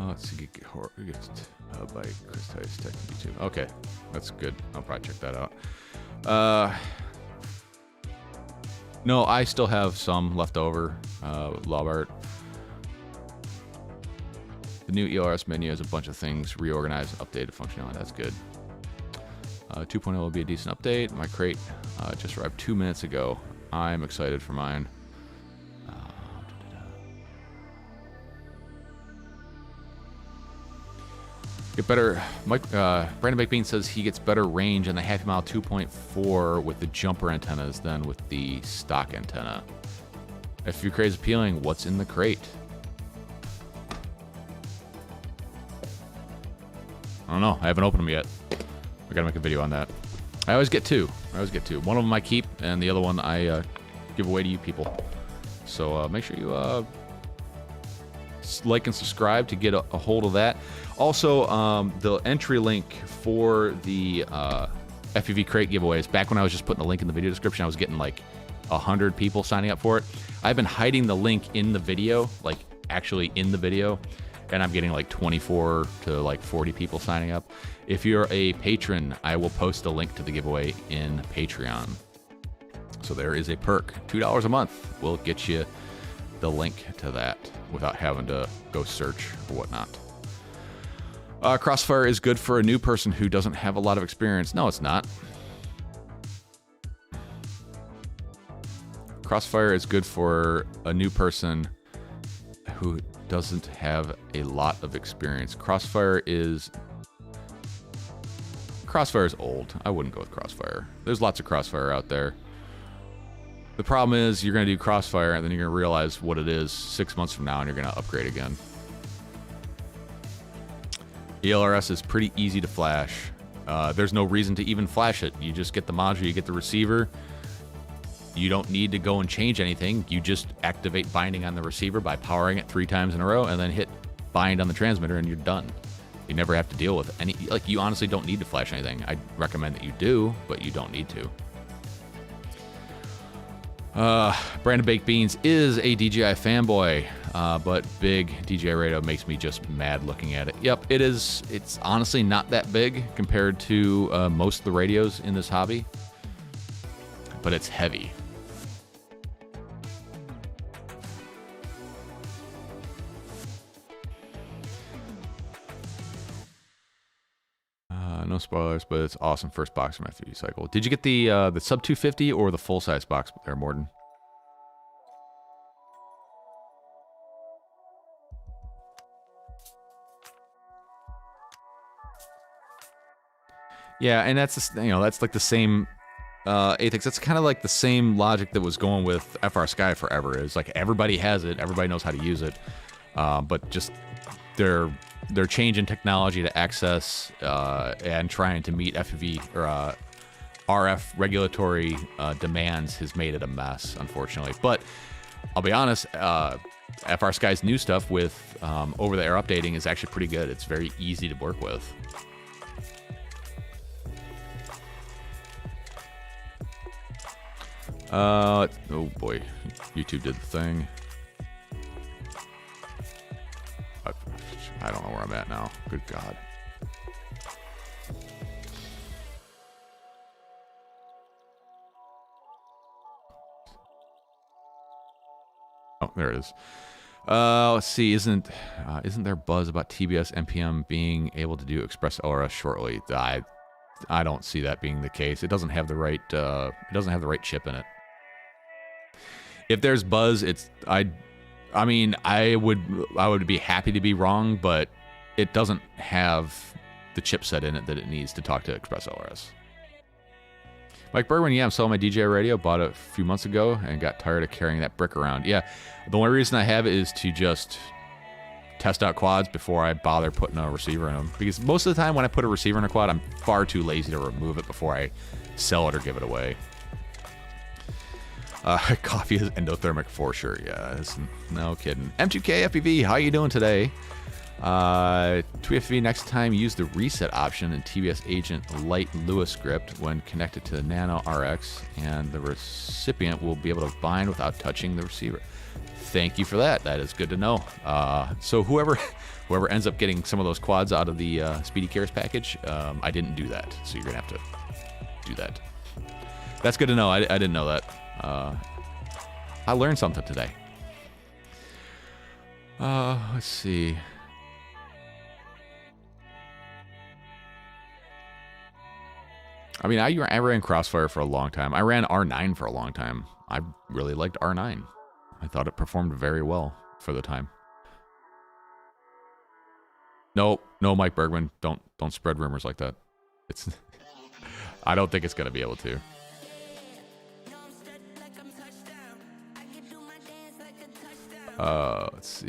Let's see. Get by Chris Tice Tech YouTube. Okay, that's good. I'll probably check that out. No, I still have some left over. Lobart. The new ELRS menu has a bunch of things reorganized, updated functionality. That's good. 2.0 will be a decent update. My crate just arrived 2 minutes ago. I'm excited for mine. Get better. Brandon Bakebean says he gets better range on the Happy Mile 2.4 with the jumper antennas than with the stock antenna. If your crate is appealing, what's in the crate? I don't know. I haven't opened them yet. I gotta make a video on that. I always get two. One of them I keep, and the other one I give away to you people. So make sure you like and subscribe to get a hold of that. Also, the entry link for the FPV crate giveaways, back when I was just putting the link in the video description, I was getting like 100 people signing up for it. I've been hiding the link in the video, like actually in the video, and I'm getting like 24 to like 40 people signing up. If you're a patron, I will post a link to the giveaway in Patreon. So there is a perk. $2 a month will get you the link to that without having to go search or whatnot. Crossfire is good for a new person who doesn't have a lot of experience. No, it's not. Crossfire is good for a new person who doesn't have a lot of experience. Crossfire is old. I wouldn't go with Crossfire. There's lots of Crossfire out there. The problem is you're going to do Crossfire and then you're going to realize what it is 6 months from now and you're going to upgrade again. ELRS is pretty easy to flash. There's no reason to even flash it. You just get the module, you get the receiver. You don't need to go and change anything. You just activate binding on the receiver by powering it 3 times in a row and then hit bind on the transmitter and you're done. You never have to deal with any, like, you honestly don't need to flash anything. I recommend that you do, but you don't need to. Brandon Baked Beans is a DJI fanboy, but big DJI radio makes me just mad looking at it. Yep, it is. It's honestly not that big compared to most of the radios in this hobby, but it's heavy. No spoilers, but it's awesome first box from FPV cycle. Did you get the sub 250 or the full size box there, Morton? Yeah, and that's that's like the same ATEX. That's kind of like the same logic that was going with FR Sky forever. Is like everybody has it, everybody knows how to use it, but just they're changing technology to access and trying to meet FPV or RF regulatory demands has made it a mess, unfortunately. But I'll be honest, FR Sky's new stuff with over-the-air updating is actually pretty good. It's very easy to work with. Oh boy, YouTube did the thing. I don't know where I'm at now. Good God. Oh, there it is. Let's see. Isn't there buzz about TBS NPM being able to do Express LRS shortly? I don't see that being the case. It doesn't have the right chip in it. If there's buzz, I mean, I would be happy to be wrong, but it doesn't have the chipset in it that it needs to talk to Express LRS. Mike Bergman, yeah, I'm selling my DJI radio. Bought it a few months ago and got tired of carrying that brick around. Yeah, the only reason I have it is to just test out quads before I bother putting a receiver in them. Because most of the time when I put a receiver in a quad, I'm far too lazy to remove it before I sell it or give it away. Coffee is endothermic for sure. Yeah, no kidding. M2K FPV, how you doing today? TFV, next time use the reset option in TBS Agent Light Lewis script when connected to the Nano RX, and the recipient will be able to bind without touching the receiver. Thank you for that. That is good to know. So whoever ends up getting some of those quads out of the Speedy Cares package, I didn't do that, so you're gonna have to do that. That's good to know. I didn't know that. I learned something today. Let's see. I mean, I ran Crossfire for a long time. I ran R9 for a long time. I really liked R9. I thought it performed very well for the time. No, Mike Bergman, don't spread rumors like that. It's I don't think it's gonna be able to. Let's see.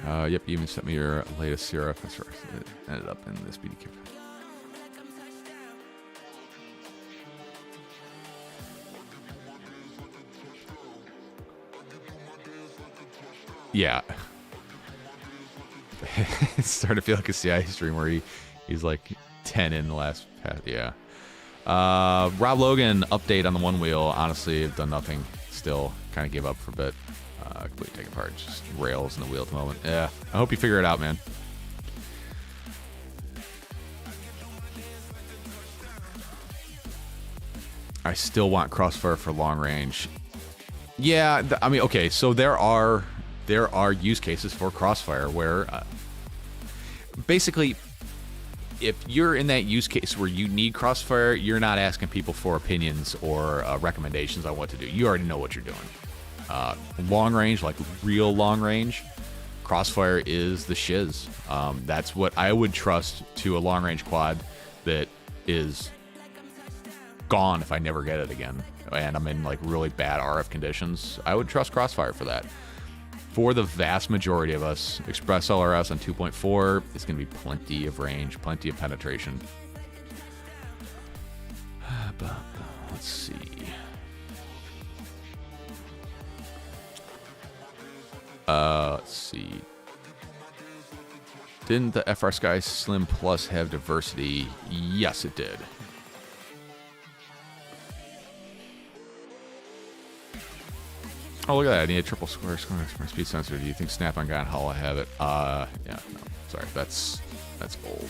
Yep, you even sent me your latest CRF. That's right. It ended up in this BDQ. Yeah. It's starting to feel like a CI stream where he's like 10 in the last pass. Yeah. Rob Logan, update on the one wheel. Honestly, I've done nothing. Still kind of gave up for a bit. Completely taken apart. Just rails in the wheel at the moment. Yeah. I hope you figure it out, man. I still want Crossfire for long range. Yeah, I mean, okay, so there are use cases for Crossfire where basically if you're in that use case where you need Crossfire, you're not asking people for opinions or recommendations on what to do. You already know what you're doing. Long range, like real long range, Crossfire is the shiz. That's what I would trust to a long range quad that is gone if I never get it again and I'm in like really bad RF conditions. I would trust Crossfire for that. For the vast majority of us, Express LRS on 2.4 is going to be plenty of range, plenty of penetration. Let's see. Let's see. Didn't the FR Sky Slim Plus have diversity? Yes, it did. Oh, look at that. I need a triple square speed sensor. Do you think Snap-on got Holla have it? Yeah, no. Sorry, that's old.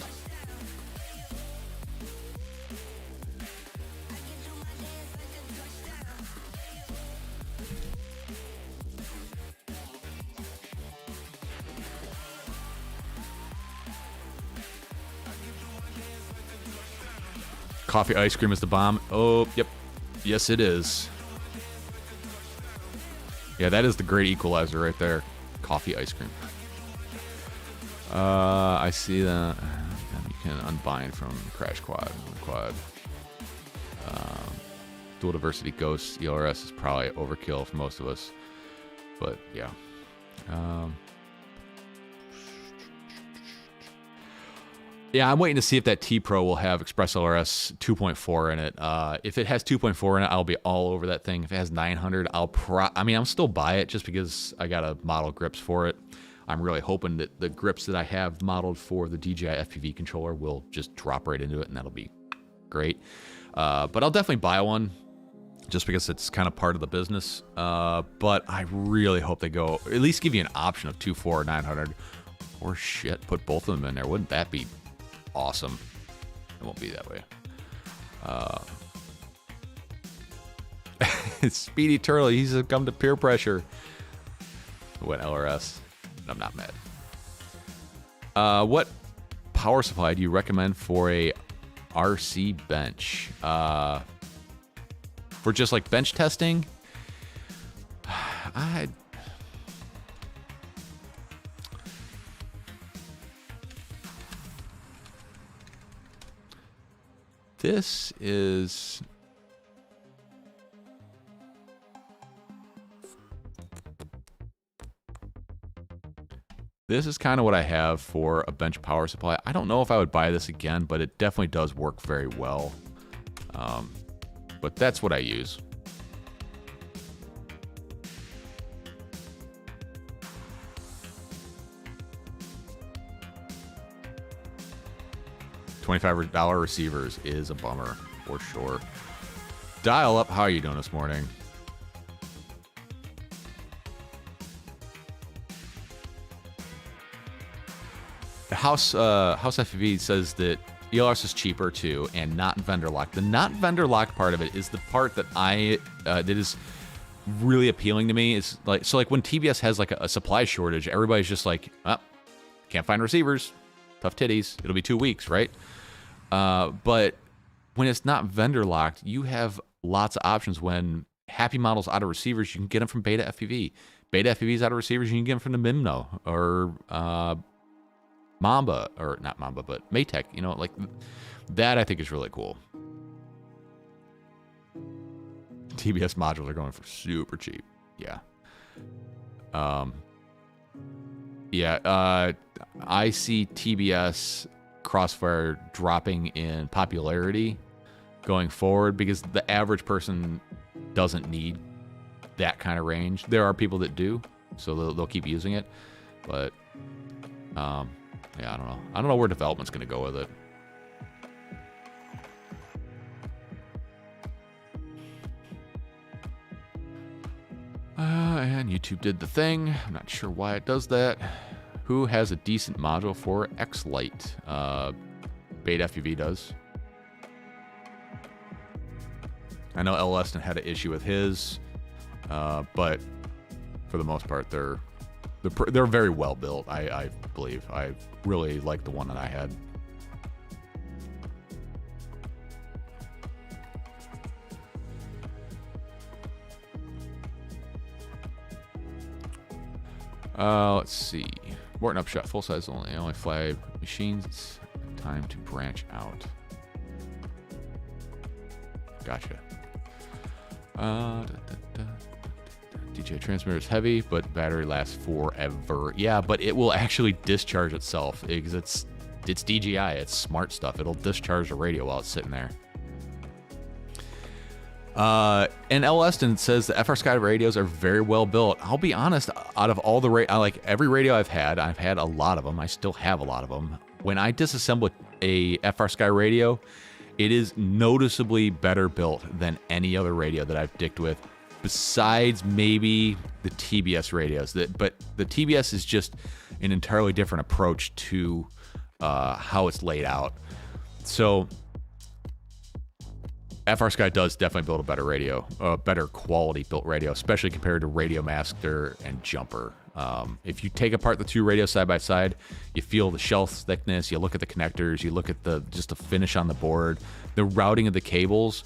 Coffee ice cream is the bomb. Oh, yep. Yes, it is. Yeah, that is the great equalizer right there. Coffee ice cream. I see that. You can unbind from Crash Quad. Dual Diversity Ghost ELRS is probably overkill for most of us. But, yeah. Yeah, I'm waiting to see if that T Pro will have Express LRS 2.4 in it. If it has 2.4 in it, I'll be all over that thing. If it has 900, I'm still buy it just because I got a model grips for it. I'm really hoping that the grips that I have modeled for the DJI FPV controller will just drop right into it, and that'll be great. But I'll definitely buy one just because it's kind of part of the business. But I really hope they go, at least give you an option of 2.4 or 900. Or shit, put both of them in there. Wouldn't that be awesome? It won't be that way. Speedy Turtle, he's succumbed to peer pressure. Went LRS. I'm not mad. What power supply do you recommend for a RC bench? For just like bench testing, this is kind of what I have for a bench power supply. I don't know if I would buy this again, but it definitely does work very well. But that's what I use. $25 receivers is a bummer, for sure. Dial up, how are you doing this morning? The House FPV says that ELRs is cheaper too, and not vendor locked. The not vendor locked part of it is the part that that is really appealing to me. Is like, so like when TBS has like a supply shortage, everybody's just like, oh, can't find receivers, tough titties. It'll be 2 weeks, right? But when it's not vendor locked, you have lots of options. When Happy Model's out of receivers, you can get them from Beta FPV. Beta FPV's out of receivers, you can get them from the Mimno or Mamba, or not Mamba, but Maytech, you know, like that I think is really cool. TBS modules are going for super cheap. Yeah. I see TBS Crossfire dropping in popularity going forward because the average person doesn't need that kind of range. There are people that do, so they'll keep using it, but yeah, I don't know. I don't know where development's going to go with it. And YouTube did the thing. I'm not sure why it does that. Who has a decent module for X-Lite? Beta FPV does. I know L. Eston had an issue with his, but for the most part, they're very well built. I believe. I really like the one that I had. Let's see. Morton Upshot, full size only fly machines. It's time to branch out. Gotcha. DJI transmitter is heavy, but battery lasts forever. Yeah, but it will actually discharge itself because it's DJI. It's smart stuff. It'll discharge the radio while it's sitting there. And L. Eston says the FR Sky radios are very well built. I'll be honest, out of all the like every radio I've had a lot of them. I still have a lot of them. When I disassemble a FR Sky radio, it is noticeably better built than any other radio that I've dicked with, besides maybe the TBS radios. But the TBS is just an entirely different approach to how it's laid out. So FR Sky does definitely build a better radio, a better quality built radio, especially compared to Radio Master and Jumper. If you take apart the two radios side by side, you feel the shelf thickness, you look at the connectors, you look at just the finish on the board, the routing of the cables.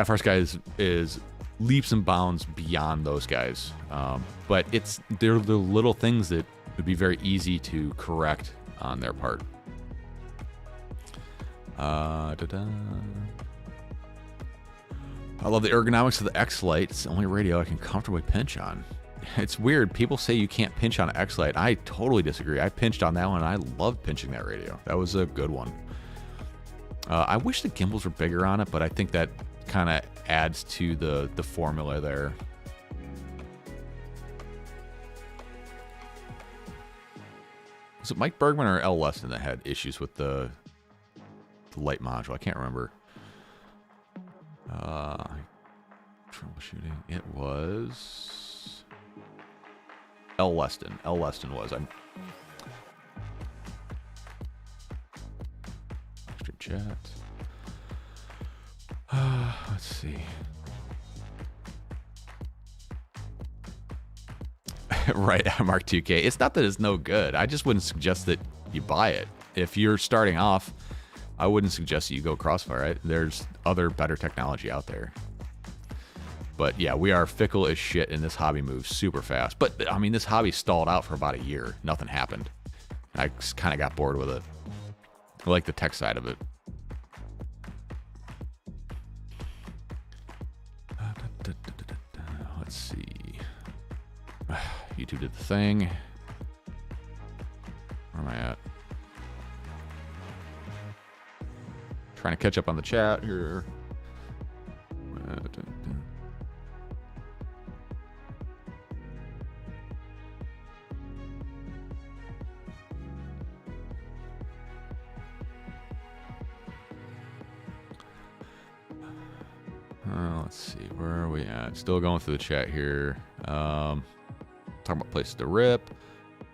FR Sky is leaps and bounds beyond those guys. But they're the little things that would be very easy to correct on their part. I love the ergonomics of the X-Lite. It's the only radio I can comfortably pinch on. It's weird. People say you can't pinch on an X-Lite. I totally disagree. I pinched on that one, and I loved pinching that radio. That was a good one. I wish the gimbals were bigger on it, but I think that kind of adds to the formula there. Was it Mike Bergman or L. Leston that had issues with the light module? I can't remember. Troubleshooting. It was L. Leston. L. Leston was. Extra chat. Let's see. Right, Mark 2K. It's not that it's no good. I just wouldn't suggest that you buy it. If you're starting off, I wouldn't suggest that you go Crossfire. Right? There's other better technology out there. But yeah, we are fickle as shit, and this hobby moves super fast. But I mean, this hobby stalled out for about a year. Nothing happened. I kind of got bored with it. I like the tech side of it. Let's see. YouTube did the thing. Where am I at? Trying to catch up on the chat here. Let's see, where are we at? Still going through the chat here. Talking about places to rip.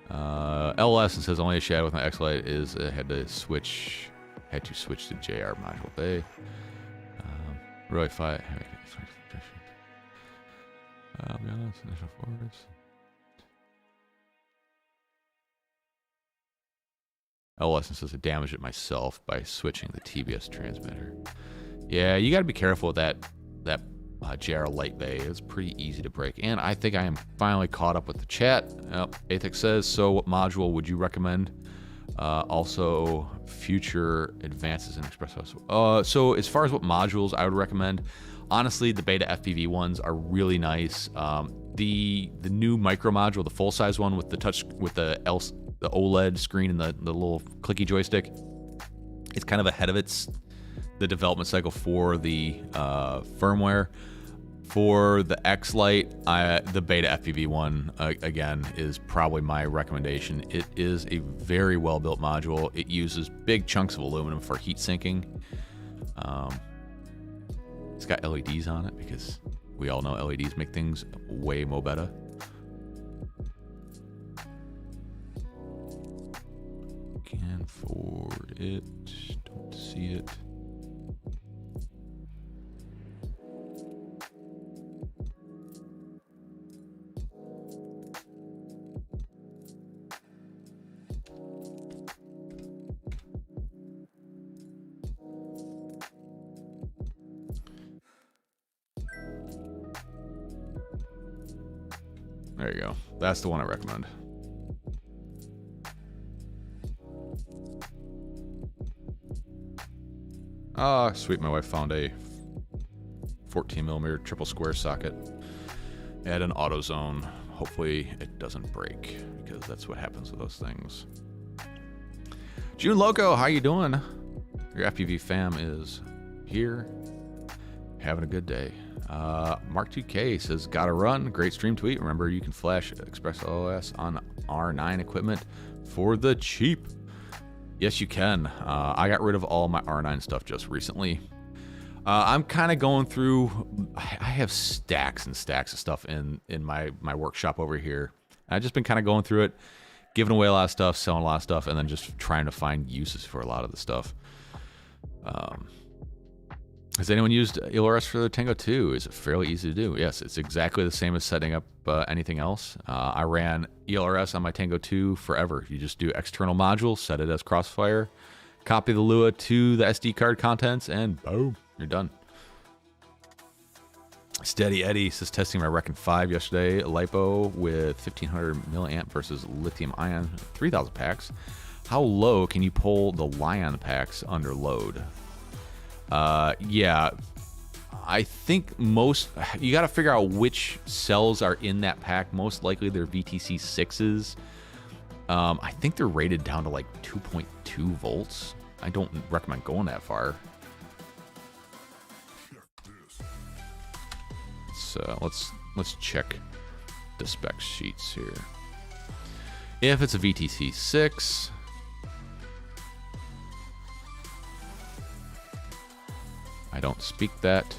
LS says only a shadow with my X-Lite is had to switch to JR module bay. Really fight. Be honest, initial forwards. LS says I damaged it myself by switching the TBS transmitter. Yeah, you got to be careful with that JR light bay. It's pretty easy to break. And I think I am finally caught up with the chat. Athex says, so what module would you recommend? Also, future advances in espresso. So as far as what modules I would recommend, honestly, the Beta FPV ones are really nice. The new micro module, the full size one with the touch, with the OLED screen and the little clicky joystick, it's kind of ahead of the development cycle for the firmware. For the X-Lite, the Beta FPV one, again, is probably my recommendation. It is a very well-built module. It uses big chunks of aluminum for heat sinking. It's got LEDs on it because we all know LEDs make things way more better. Can for it, don't see it. There you go. That's the one I recommend. Ah, sweet. My wife found a 14mm triple square socket at an AutoZone. Hopefully it doesn't break, because that's what happens with those things. June Loco, how you doing? Your FPV fam is here, having a good day. Mark 2K says, gotta run. Great stream tweet. Remember, you can flash Express OS on R9 equipment for the cheap. Yes, you can. I got rid of all my R9 stuff just recently. I'm kind of going through. I have stacks and stacks of stuff in my workshop over here. I've just been kind of going through it, giving away a lot of stuff, selling a lot of stuff, and then just trying to find uses for a lot of the stuff. Has anyone used ELRS for the Tango 2? Is it fairly easy to do? Yes, it's exactly the same as setting up anything else. I ran ELRS on my Tango 2 forever. You just do external module, set it as Crossfire, copy the Lua to the SD card contents, and boom, you're done. Steady Eddie says, testing my Recon 5 yesterday. Lipo with 1500 milliamp versus lithium ion 3000 packs. How low can you pull the Lion packs under load? Yeah, I think you got to figure out which cells are in that pack. Most likely they're VTC 6s. I think they're rated down to like 2.2 volts. I don't recommend going that far. So let's check the spec sheets here. If it's a VTC 6, I don't speak that.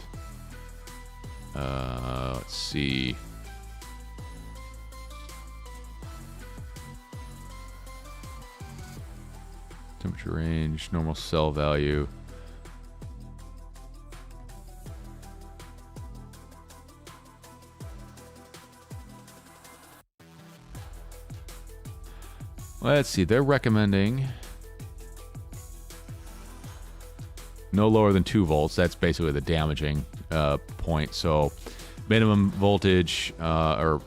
Let's see. Temperature range, normal cell value. Let's see, they're recommending no lower than 2 volts. That's basically the damaging point. So minimum voltage or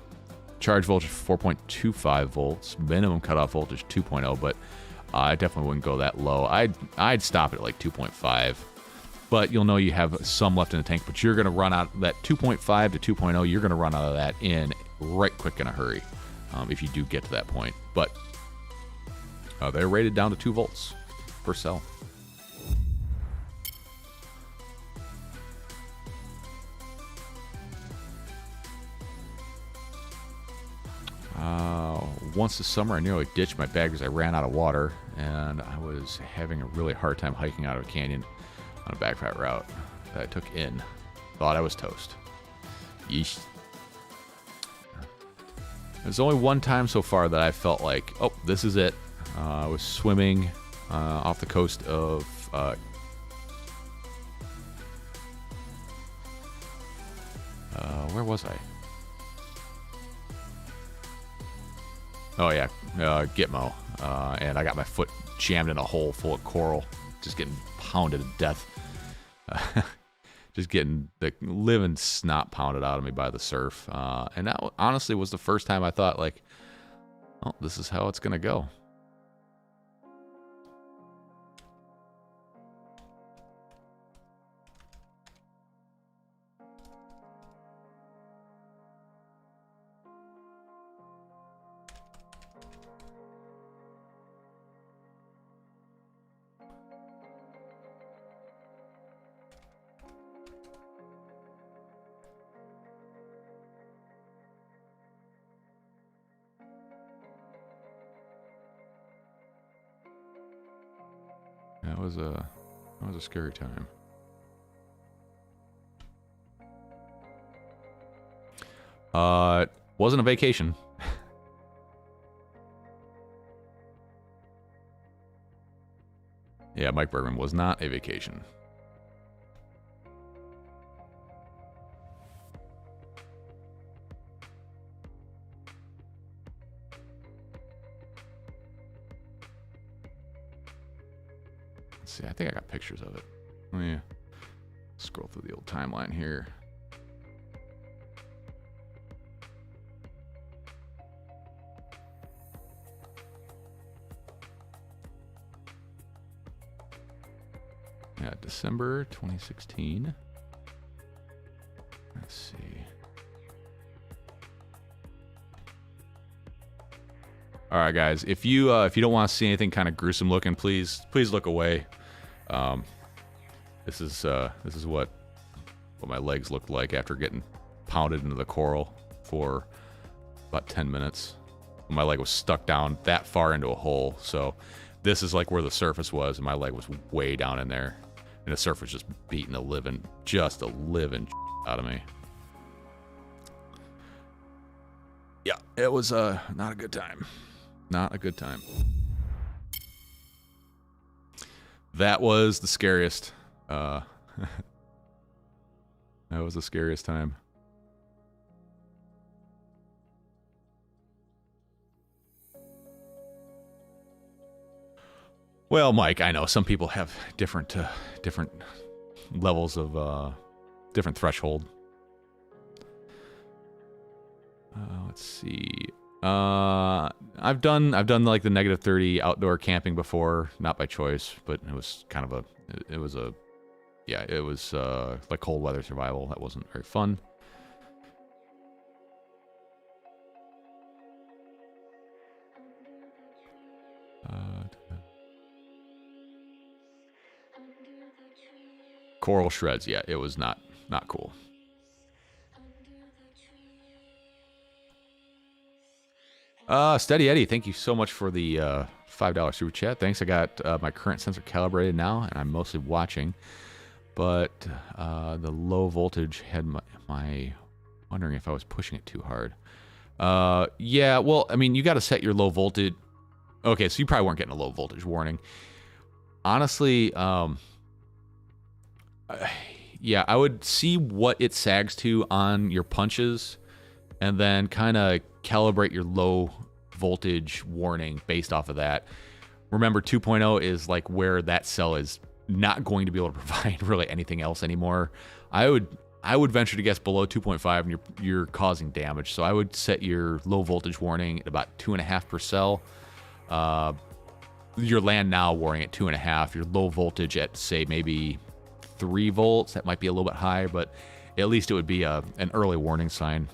charge voltage 4.25 volts, minimum cutoff voltage 2.0, but I definitely wouldn't go that low. I'd stop it at like 2.5, but you'll know you have some left in the tank, but you're going to run out that 2.5 to 2.0, you're going to run out of that in right quick in a hurry if you do get to that point. But they're rated down to 2 volts per cell. Once this summer, I nearly ditched my bag because I ran out of water, and I was having a really hard time hiking out of a canyon on a backpack route that I took in. Thought I was toast. Yeesh. There's only one time so far that I felt like, oh, this is it. I was swimming off the coast of where was I? Oh yeah, Gitmo, and I got my foot jammed in a hole full of coral, just getting pounded to death. Just getting the living snot pounded out of me by the surf. And that honestly was the first time I thought, like, oh, this is how it's gonna go. That was a scary time. It wasn't a vacation. Yeah, Mike Bergman was not a vacation. See, I think I got pictures of it. Let me scroll through the old timeline here. Yeah, December 2016. Let's see. All right, guys. If you don't want to see anything kind of gruesome looking, please look away. This is what my legs looked like after getting pounded into the coral for about 10 minutes. My leg was stuck down that far into a hole. So this is like where the surface was, and my leg was way down in there, and the surf was just beating a living out of me. Yeah, it was not a good time. Not a good time. That was the scariest. That was the scariest time. Well, Mike, I know some people have different levels of different threshold. Let's see. I've done like the -30 outdoor camping before, not by choice, but it was kind of it was like cold weather survival. That wasn't very fun. Coral shreds, yeah, it was not cool. Steady Eddie, thank you so much for the $5 super chat. Thanks. I got my current sensor calibrated now, and I'm mostly watching. But the low voltage had my wondering if I was pushing it too hard. Yeah, well, I mean, you got to set your low voltage. Okay, so you probably weren't getting a low voltage warning. Honestly, yeah, I would see what it sags to on your punches and then kind of calibrate your low voltage warning based off of that. Remember, 2.0 is like where that cell is not going to be able to provide really anything else anymore. I would venture to guess below 2.5 and you're causing damage. So I would set your low voltage warning at about 2.5 per cell. Your land now warning at 2.5. Your low voltage at, say, maybe 3 volts. That might be a little bit high, but at least it would be an early warning sign.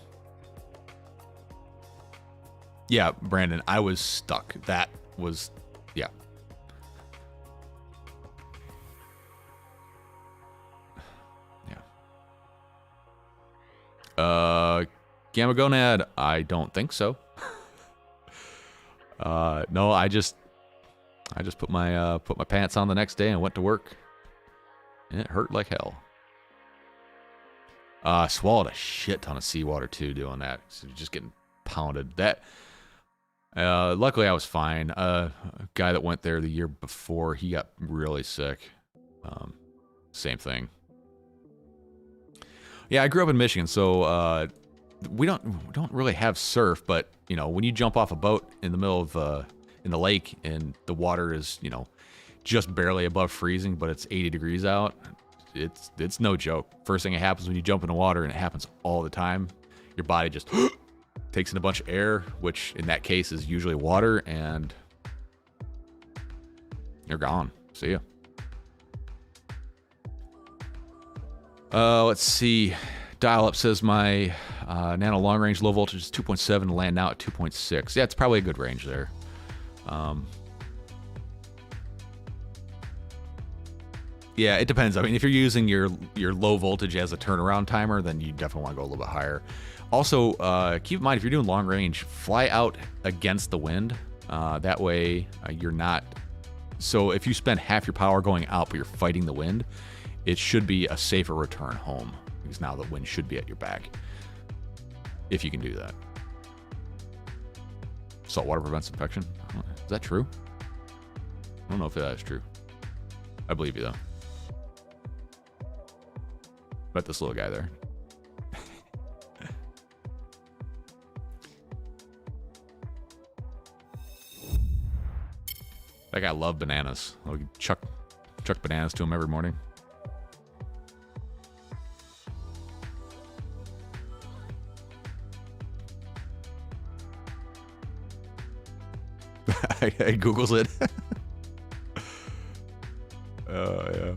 Yeah, Brandon, I was stuck. That was, yeah. Gamma Gonad, I don't think so. No, I just put my pants on the next day and went to work, and it hurt like hell. Swallowed a shit ton of seawater too doing that. So just getting pounded. That. Luckily I was fine. A guy that went there the year before, he got really sick. Same thing. Yeah, I grew up in Michigan, so we don't really have surf, but you know, when you jump off a boat in the middle of in the lake and the water is, you know, just barely above freezing, but it's 80 degrees out, it's no joke. First thing that happens when you jump in the water, and it happens all the time, your body just takes in a bunch of air, which in that case is usually water, and you're gone. See ya. Let's see. Dial Up says my nano long range low voltage is 2.7, land now at 2.6. Yeah, it's probably a good range there. Yeah, it depends. I mean, if you're using your low voltage as a turnaround timer, then you definitely want to go a little bit higher. Also, keep in mind, if you're doing long range, fly out against the wind. That way, you're not... So if you spend half your power going out, but you're fighting the wind, it should be a safer return home, because now the wind should be at your back, if you can do that. Salt water prevents infection. Is that true? I don't know if that is true. I believe you, though. Bet this little guy there. That guy loved bananas. I'll chuck bananas to him every morning. He Googles it. Yeah.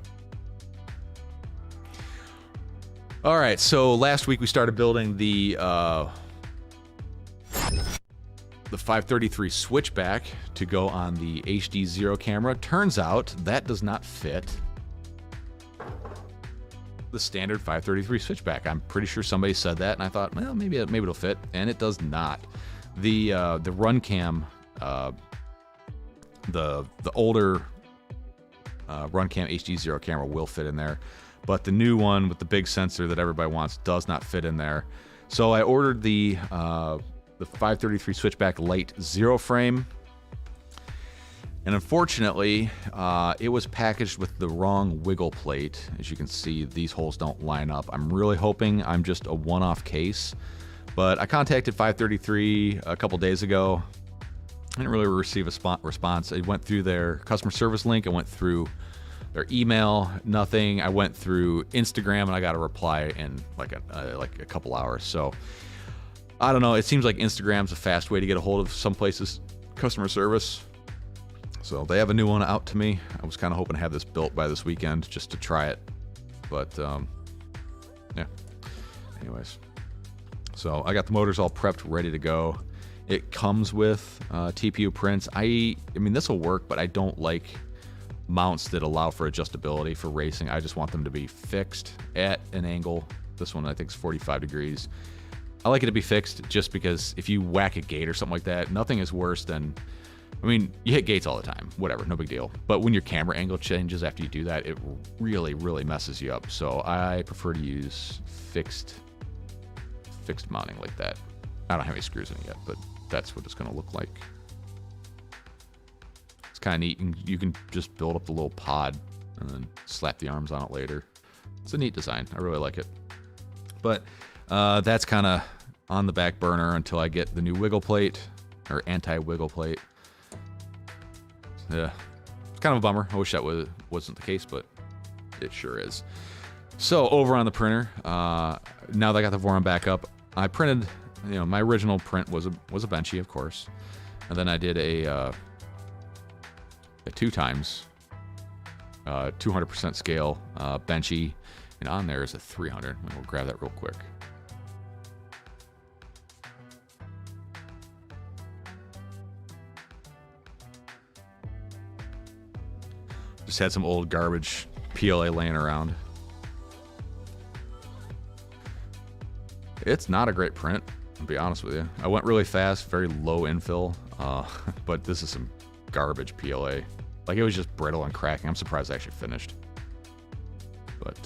All right, so last week we started building the 533 switchback to go on the HD0 camera. Turns out that does not fit the standard 533 switchback. I'm pretty sure somebody said that, and I thought, well, maybe it'll fit, and it does not. The run cam, the older run cam HD0 camera will fit in there, but the new one with the big sensor that everybody wants does not fit in there. So I ordered the 533 switchback Lite 0 frame, and unfortunately it was packaged with the wrong wiggle plate. As you can see, these holes don't line up. I'm really hoping I'm just a one-off case, but I contacted 533 a couple days ago. I didn't really receive a response. I went through their customer service link, I went through their email, nothing. I went through Instagram, and I got a reply in like a couple hours. So I don't know. It seems like Instagram's a fast way to get a hold of some places' customer service. So they have a new one out to me. I was kind of hoping to have this built by this weekend just to try it. But, yeah. Anyways. So I got the motors all prepped, ready to go. It comes with TPU prints. I mean, this will work, but I don't like mounts that allow for adjustability for racing. I just want them to be fixed at an angle. This one, I think, is 45 degrees. I like it to be fixed just because if you whack a gate or something like that, nothing is worse than, I mean, you hit gates all the time, whatever, no big deal. But when your camera angle changes after you do that, it really, really messes you up. So I prefer to use fixed mounting like that. I don't have any screws in it yet, but that's what it's going to look like. It's kind of neat. You can just build up the little pod and then slap the arms on it later. It's a neat design. I really like it. But that's kind of on the back burner until I get the new wiggle plate, or anti-wiggle plate. Yeah, it's kind of a bummer. I wish that wasn't the case, but it sure is. So over on the printer, now that I got the Voron back up, I printed, you know, my original print was a benchy, of course. And then I did a 2x 200% scale benchy, and on there is a 300. We'll grab that real quick. Just had some old garbage PLA laying around. It's not a great print, to be honest with you. I went really fast, very low infill, but this is some garbage PLA. Like, it was just brittle and cracking. I'm surprised I actually finished. But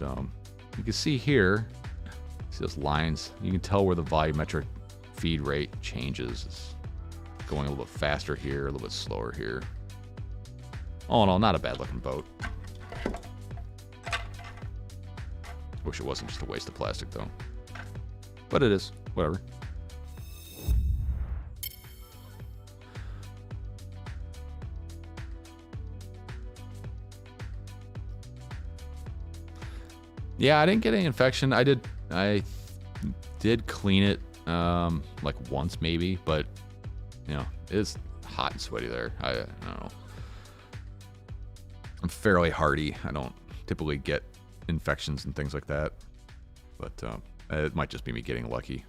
you can see here, see those lines? You can tell where the volumetric feed rate changes. It's going a little bit faster here, a little bit slower here. All in all, not a bad looking boat. Wish it wasn't just a waste of plastic though. But it is, whatever. Yeah, I didn't get any infection. I did clean it like once maybe, but you know, it's hot and sweaty there. I don't know. I'm fairly hardy. I don't typically get infections and things like that, but it might just be me getting lucky.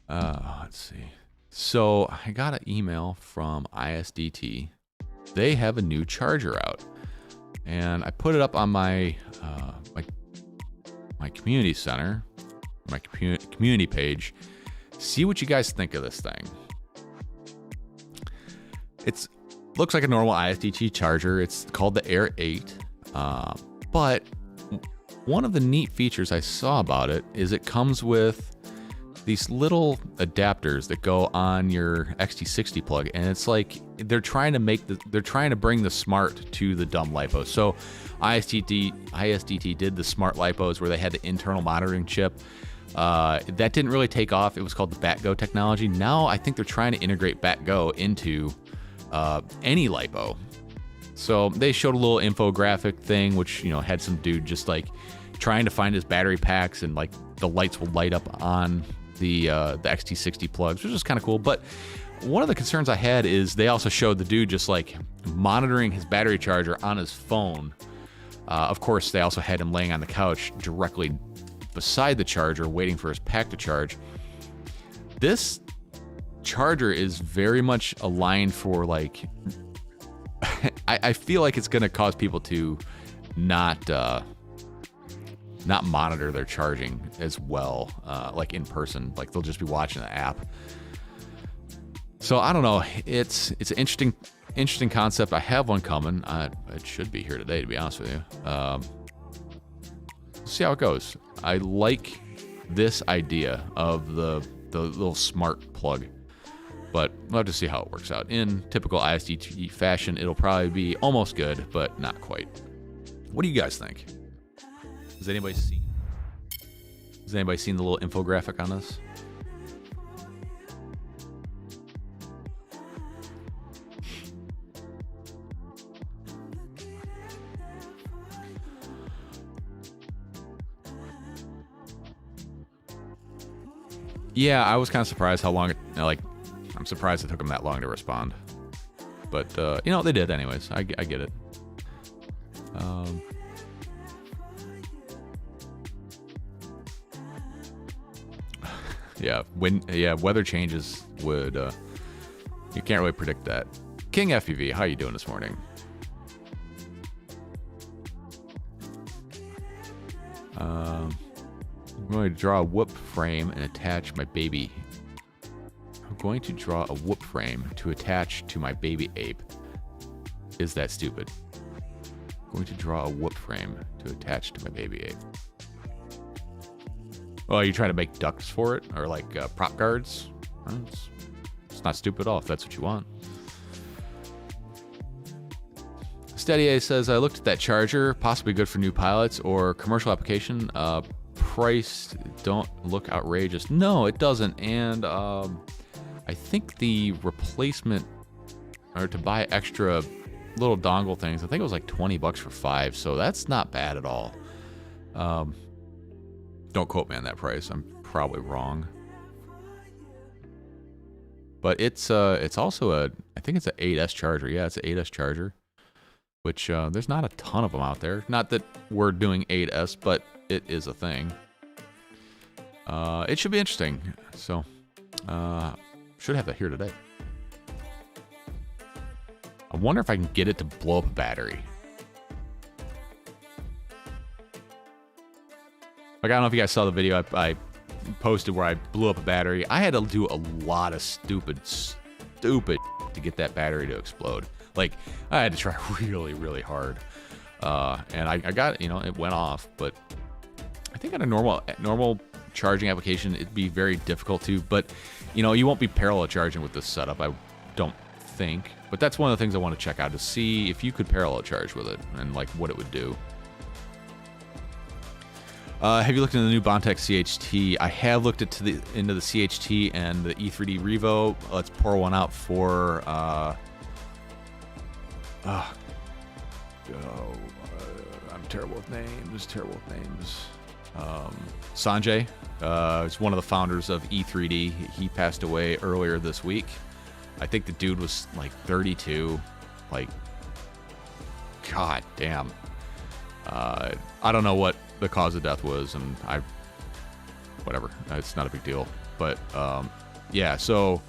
Let's see. So I got an email from ISDT. They have a new charger out, and I put it up on my my community center, my community page. See what you guys think of this thing. It looks like a normal ISDT charger. It's called the Air 8, but one of the neat features I saw about it is it comes with these little adapters that go on your XT60 plug, and it's like they're trying to bring the smart to the dumb lipo. So ISDT did the smart lipos where they had the internal monitoring chip. That didn't really take off. It was called the BatGo technology. Now I think they're trying to integrate BatGo into any lipo. So they showed a little infographic thing, which, you know, had some dude just like trying to find his battery packs, and like the lights will light up on the XT60 plugs, which is kind of cool. But one of the concerns I had is they also showed the dude just like monitoring his battery charger on his phone. Of course, they also had him laying on the couch directly beside the charger, waiting for his pack to charge. This charger is very much aligned for like, I feel like it's going to cause people to not monitor their charging as well, like in person. Like they'll just be watching the app. So I don't know. It's an interesting concept. I have one coming. It should be here today, to be honest with you. See how it goes. I like this idea of the little smart plug, but we'll have to see how it works out. In typical ISDT fashion, it'll probably be almost good, but not quite. What do you guys think? Has anybody seen the little infographic on this? Yeah, I was kind of surprised how long it, I'm surprised it took them that long to respond. But, you know, they did anyways. I get it. Yeah, weather changes would, you can't really predict that. King FPV, how you doing this morning? I'm going to draw a whoop frame and attach my baby. I'm going to draw a whoop frame to attach to my baby ape. Is that stupid? I'm going to draw a whoop frame to attach to my baby ape. Oh, you're trying to make ducts for it? Or like prop guards? Well, it's not stupid at all if that's what you want. Steady A says, I looked at that charger, possibly good for new pilots or commercial application. Price don't look outrageous. No, it doesn't. And I think the replacement, or to buy extra little dongle things, I think it was like $20 for 5, so that's not bad at all. Don't quote me on that price. I'm probably wrong. But it's also I think it's an 8S charger. Yeah, it's an 8S charger, which there's not a ton of them out there. Not that we're doing 8S, but it is a thing. It should be interesting. So, should have that here today. I wonder if I can get it to blow up a battery. Like, I don't know if you guys saw the video I posted where I blew up a battery. I had to do a lot of stupid to get that battery to explode. Like, I had to try really, really hard. And I got, it went off. But I think on a normal charging application, it'd be very difficult to. But, you won't be parallel charging with this setup, I don't think. But that's one of the things I want to check out, to see if you could parallel charge with it and, like, what it would do. Have you looked into the new Bondtech CHT? I have looked into the CHT and the E3D Revo. Let's pour one out for I'm terrible with names. Sanjay is one of the founders of E3D. He passed away earlier this week. I think the dude was like 32. Like, god damn. I don't know what the cause of death was, and whatever, it's not a big deal. But yeah, so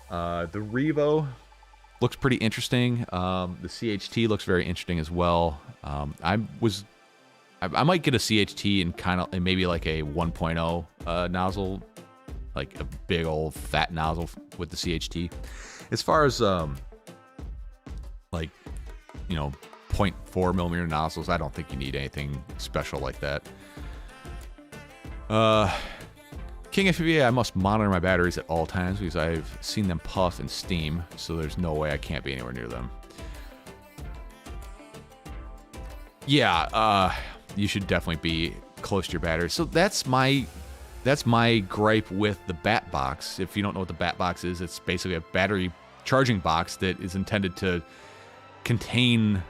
the Revo looks pretty interesting. The CHT looks very interesting as well. I might get a CHT and maybe like a 1.0 nozzle, like a big old fat nozzle with the CHT. As far as 0.4 millimeter nozzles, I don't think you need anything special like that. King FPV, I must monitor my batteries at all times because I've seen them puff and steam, so there's no way I can't be anywhere near them. Yeah, you should definitely be close to your battery. So that's my gripe with the Bat Box. If you don't know what the Bat Box is, it's basically a battery charging box that is intended to contain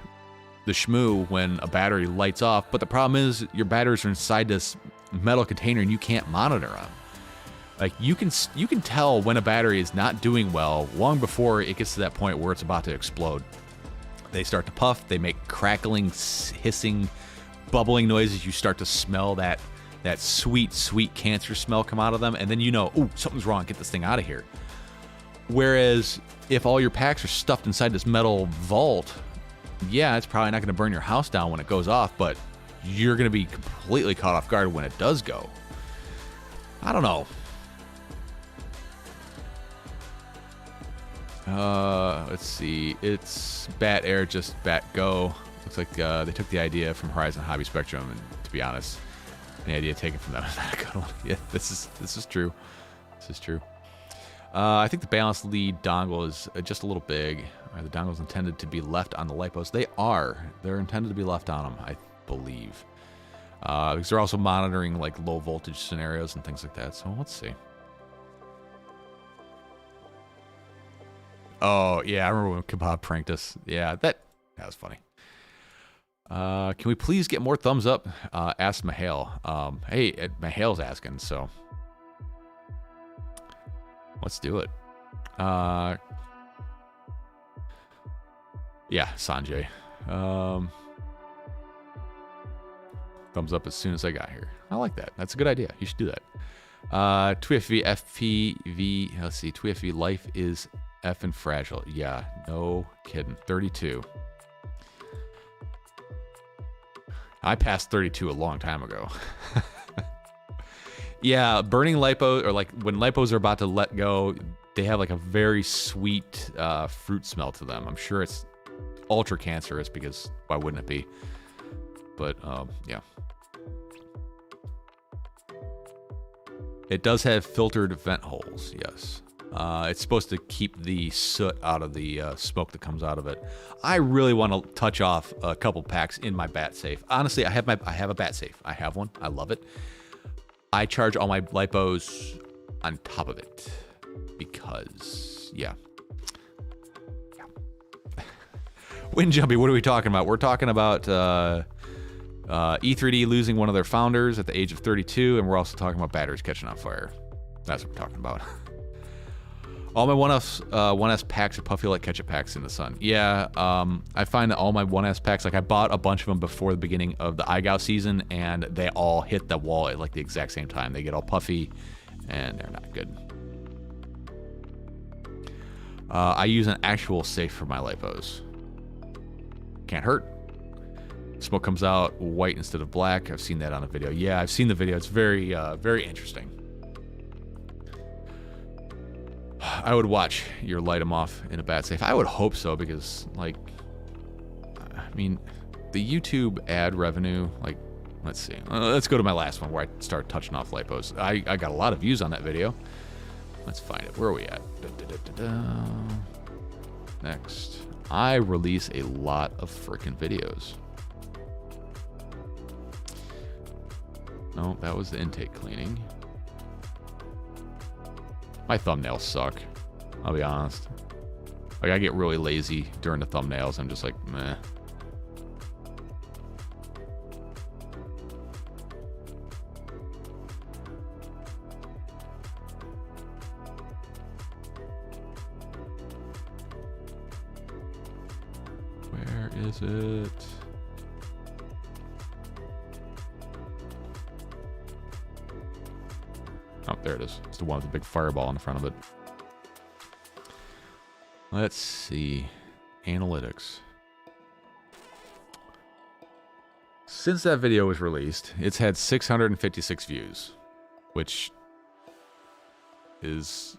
the shmoo when a battery lights off. But the problem is your batteries are inside this metal container and you can't monitor them. Like, you can tell when a battery is not doing well long before it gets to that point where it's about to explode. They start to puff, they make crackling, hissing, bubbling noises. You start to smell that sweet, sweet cancer smell come out of them, and then ooh, something's wrong, get this thing out of here. Whereas if all your packs are stuffed inside this metal vault, yeah, it's probably not going to burn your house down when it goes off, but you're going to be completely caught off guard when it does go. I don't know. Let's see. It's Bat Air, just Bat Go. Looks like they took the idea from Horizon Hobby Spectrum, and to be honest, the idea taken from them is not a good one. Yeah, this is true. This is true. I think the balance lead dongle is just a little big. The dongle is intended to be left on the Lipos. They're intended to be left on them, I believe. Because they're also monitoring like low voltage scenarios and things like that. So let's see. Oh yeah, I remember when Kebab pranked us. Yeah, that was funny. Can we please get more thumbs up? Asked Mahale. Hey, Mahale's asking, so let's do it. Yeah, Sanjay. Thumbs up as soon as I got here. I like that. That's a good idea. You should do that. TWFV FPV. Let's see. TWFV life is effing fragile. Yeah, no kidding. 32. I passed 32 a long time ago. Yeah, burning lipo, or like when lipos are about to let go, they have like a very sweet fruit smell to them. I'm sure it's ultra cancerous because why wouldn't it be? But yeah. It does have filtered vent holes, yes. It's supposed to keep the soot out of the smoke that comes out of it. I really want to touch off a couple packs in my bat safe. Honestly, I have a bat safe. I have one. I love it. I charge all my lipos on top of it because, yeah. Wind Jumpy, what are we talking about? We're talking about E3D losing one of their founders at the age of 32, and we're also talking about batteries catching on fire. That's what we're talking about. All my 1S packs are puffy like ketchup packs in the sun. Yeah, I find that all my 1S packs, like I bought a bunch of them before the beginning of the iGao season, and they all hit the wall at like the exact same time. They get all puffy, and they're not good. I use an actual safe for my lipos. Can't hurt. Smoke comes out white instead of black. I've seen that on a video. Yeah, I've seen the video. It's very, very interesting. I would watch your light them off in a bat safe. I would hope so because, like, I mean, the YouTube ad revenue, like, let's see. Let's go to my last one where I start touching off lipos. I got a lot of views on that video. Let's find it. Where are we at? Next. I release a lot of freaking videos. No, that was the intake cleaning. My thumbnails suck. I'll be honest. Like, I get really lazy during the thumbnails. I'm just like, meh. Where is it? Oh, there it is. It's the one with the big fireball in the front of it. Let's see. Analytics. Since that video was released, it's had 656 views, which is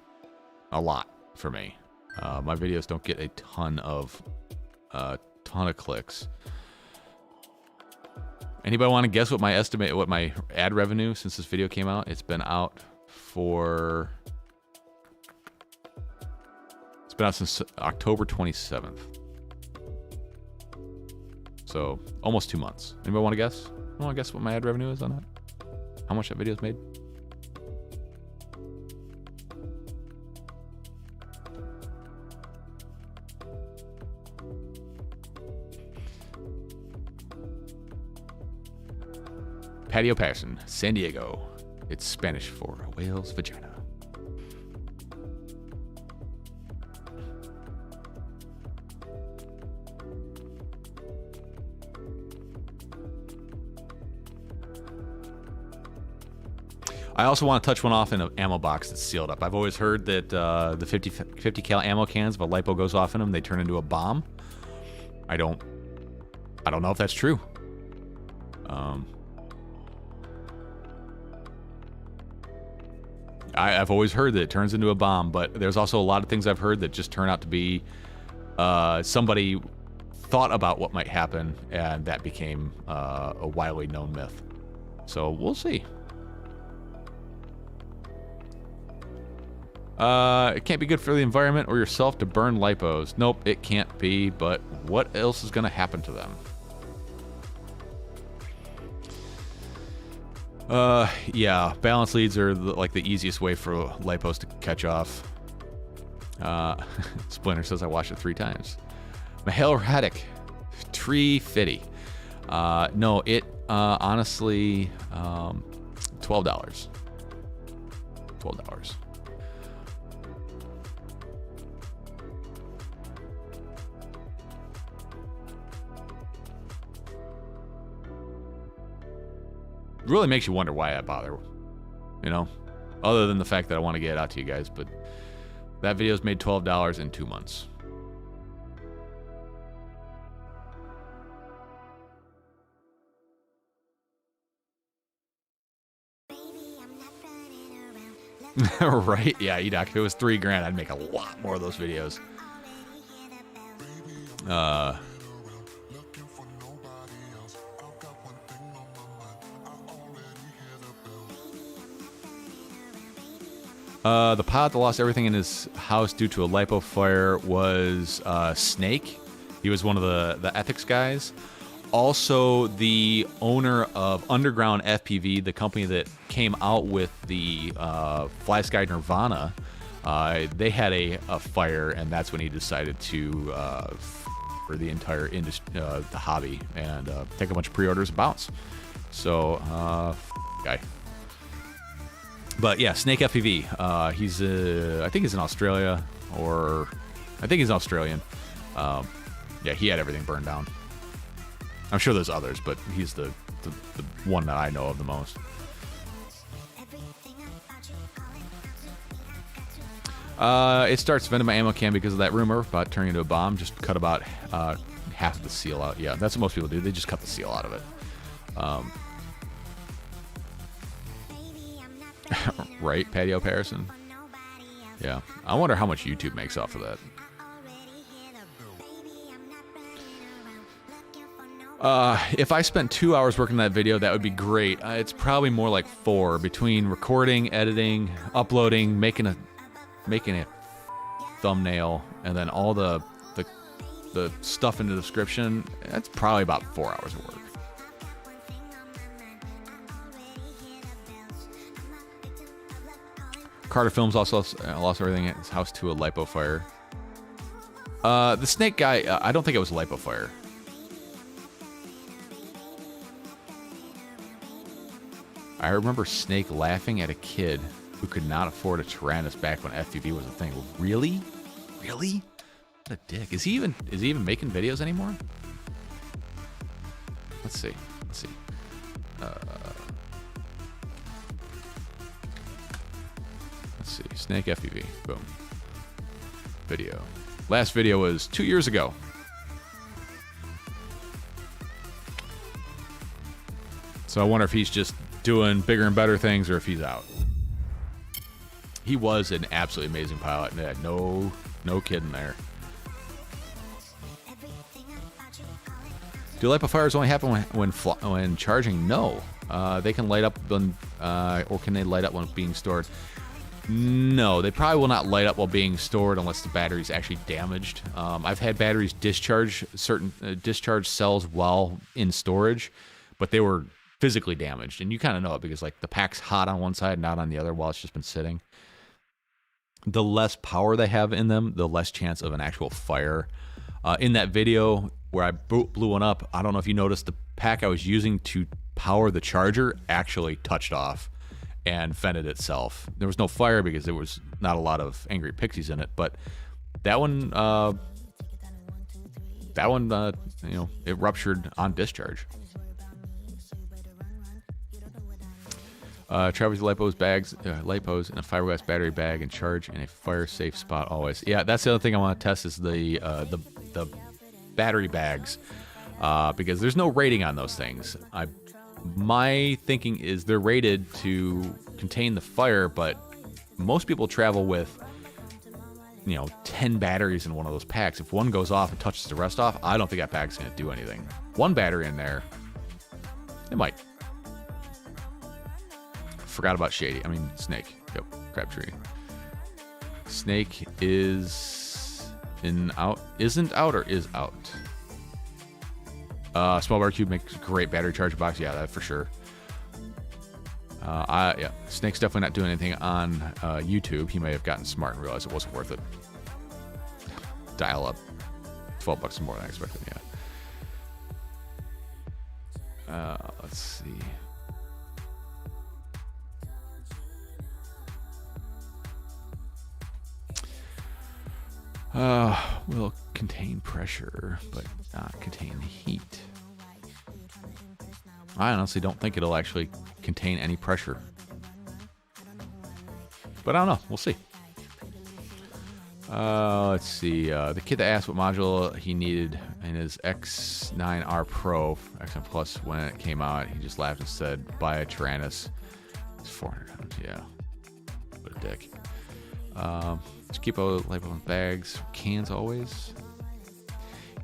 a lot for me. My videos don't get a ton of clicks. Anybody want to guess what my ad revenue since this video came out? It's been out for... It's been out since October 27th. So, almost 2 months. Anybody want to guess? Want to guess what my ad revenue is on that? How much that video's made? Patio Passion, San Diego. It's Spanish for a whale's vagina. I also want to touch one off in an ammo box that's sealed up. I've always heard that the 50 cal ammo cans, if a lipo goes off in them, they turn into a bomb. I don't know if that's true. I've always heard that it turns into a bomb, but there's also a lot of things I've heard that just turn out to be somebody thought about what might happen, and that became a widely known myth. So we'll see. It can't be good for the environment or yourself to burn lipos. Nope, it can't be, but what else is going to happen to them? Yeah, balance leads are like the easiest way for lipos to catch off. Splinter says I watched it 3 times. Mahale Raddick, Tree Fitty. No, it honestly, $12. $12. Really makes you wonder why I bother, you know, other than the fact that I want to get it out to you guys. But that video's made $12 in 2 months. Right? Yeah, Edoc. If it was $3 grand, I'd make a lot more of those videos. The pilot that lost everything in his house due to a Lipo fire was Snake. He was one of the ethics guys. Also, the owner of Underground FPV, the company that came out with the Fly Sky Nirvana, they had a fire, and that's when he decided to for the entire industry, the hobby, and take a bunch of pre-orders and bounce. So, guy. But yeah, Snake FPV. He's I think he's in Australia, or I think he's Australian. Yeah, he had everything burned down. I'm sure there's others, but he's the one that I know of the most. It starts venting my ammo can because of that rumor about turning into a bomb. Just cut about half of the seal out. Yeah, that's what most people do. They just cut the seal out of it. Right, Patio Patterson? Yeah. I wonder how much YouTube makes off of that. If I spent 2 hours working that video, that would be great. It's probably more like 4 between recording, editing, uploading, making a thumbnail, and then all the stuff in the description. That's probably about 4 hours of work. Carter Films also lost everything at his house to a Lipo fire. The Snake guy, I don't think it was a Lipo fire. I remember Snake laughing at a kid who could not afford a Tyrannus back when FPV was a thing. Really? Really? What a dick. Is he even making videos anymore? Let's see. Let's see. Snake FPV. Boom. Video. Last video was 2 years ago. So I wonder if he's just doing bigger and better things or if he's out. He was an absolutely amazing pilot, and had no kidding there. Do Lipo fires only happen when charging? No. They can light up when, or can they light up when being stored? No, they probably will not light up while being stored unless the battery's actually damaged. I've had batteries discharge cells while in storage, but they were physically damaged, and you kind of know it because like the pack's hot on one side, not on the other, while it's just been sitting. The less power they have in them, the less chance of an actual fire. In that video where I blew one up, I don't know if you noticed, the pack I was using to power the charger actually touched off and vented itself. There was no fire because there was not a lot of angry pixies in it, but that one, you know, it ruptured on discharge. Travel with Lipos in a fiberglass battery bag and charge in a fire-safe spot always. Yeah, that's the other thing I want to test is the battery bags, because there's no rating on those things. My thinking is they're rated to contain the fire, but most people travel with, 10 batteries in one of those packs. If one goes off and touches the rest off, I don't think that pack's going to do anything. One battery in there, it might. Forgot about Snake. Yep, Crabtree. Snake isn't out or is out. Small Bar Cube makes a great battery charger box. Yeah, that for sure. Yeah, Snake's definitely not doing anything on YouTube. He may have gotten smart and realized it wasn't worth it. Dial up. $12 more than I expected, yeah. Let's see. Will contain pressure, but not contain heat. I honestly don't think it'll actually contain any pressure. But I don't know. We'll see. Let's see. The kid that asked what module he needed in his X9R Pro, X9 Plus, when it came out, he just laughed and said, buy a Tyrannus. It's 400 pounds, yeah. What a dick. Just keep a lipo in bags, cans always.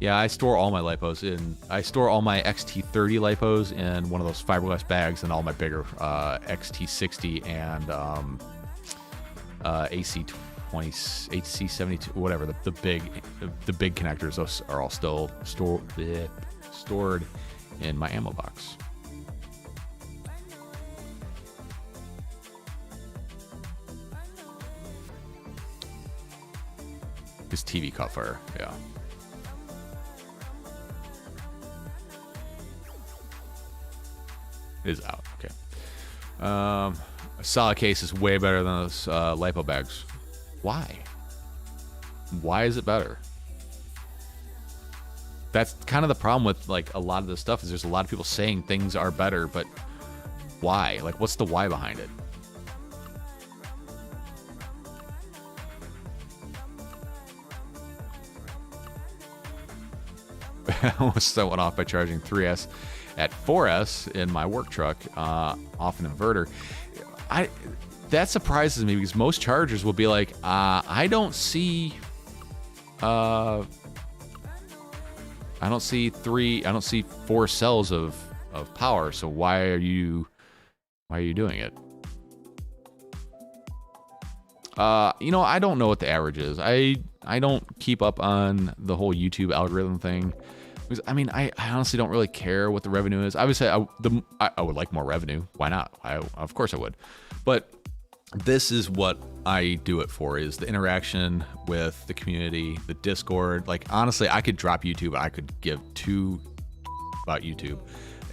Yeah, I store all my lipos in. I store all my XT30 lipos in one of those fiberglass bags, and all my bigger XT60 and AC20, AC72, whatever the big connectors. Those are all still stored in my ammo box. His TV caught fire. Yeah. It is out. Okay. A solid case is way better than those lipo bags. Why? Why is it better? That's kind of the problem with like a lot of this stuff, is there's a lot of people saying things are better, but why? Like, what's the why behind it? I almost set one off by charging 3S at 4S in my work truck off an inverter. That surprises me, because most chargers will be like, I don't see 4 cells of power, so why are you doing it? I don't know what the average is. I don't keep up on the whole YouTube algorithm thing. Because, I mean, I honestly don't really care what the revenue is. Obviously, I would like more revenue. Why not? Of course I would. But this is what I do it for, is the interaction with the community, the Discord. Like, honestly, I could drop YouTube. I could give two about YouTube.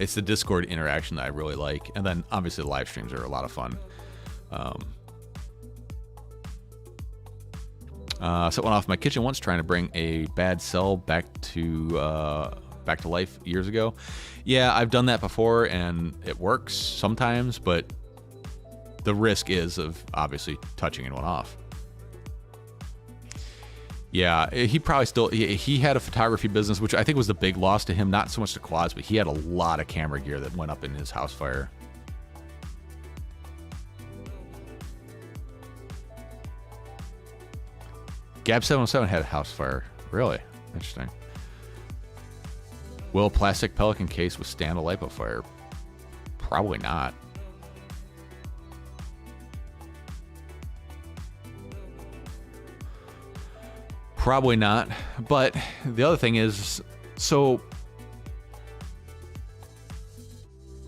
It's the Discord interaction that I really like. And then, obviously, the live streams are a lot of fun. Set one off in my kitchen once, trying to bring a bad cell back to life years ago. Yeah, I've done that before, and it works sometimes, but the risk is of obviously touching anyone off. Yeah, he probably still, he had a photography business, which I think was the big loss to him, not so much the quads, but he had a lot of camera gear that went up in his house fire. Gab 707 had a house fire. Really? Interesting. Will a plastic Pelican case withstand a lipo fire? Probably not. Probably not. But the other thing is, so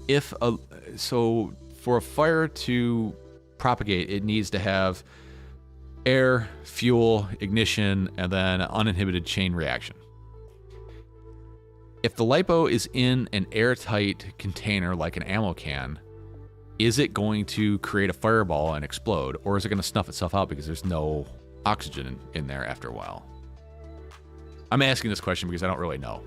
for a fire to propagate, it needs to have air, fuel, ignition, and then uninhibited chain reaction. If the lipo is in an airtight container like an ammo can, is it going to create a fireball and explode, or is it going to snuff itself out because there's no oxygen in there after a while? I'm asking this question because I don't really know.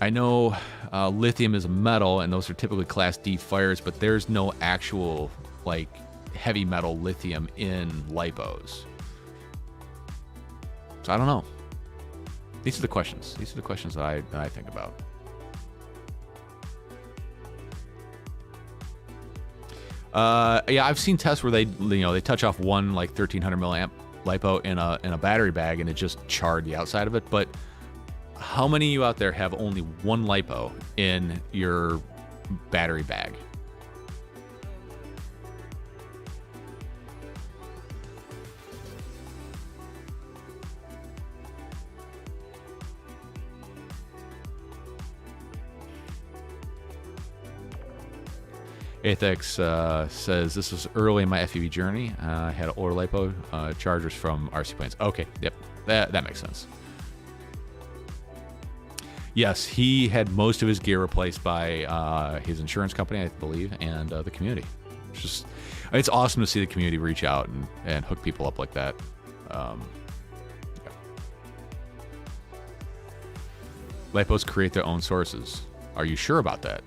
I know lithium is a metal, and those are typically Class D fires, but there's no actual like heavy metal lithium in lipos. So I don't know. These are the questions. These are the questions that I think about. Yeah, I've seen tests where they touch off one like 1300 milliamp lipo in a battery bag, and it just charred the outside of it. But how many of you out there have only one lipo in your battery bag? Athex says, this was early in my FEV journey. I had older lipo chargers from RC planes. Okay, yep, that makes sense. Yes, he had most of his gear replaced by his insurance company, I believe, and the community. It's awesome to see the community reach out and hook people up like that. Yeah. Lipos create their own sources. Are you sure about that?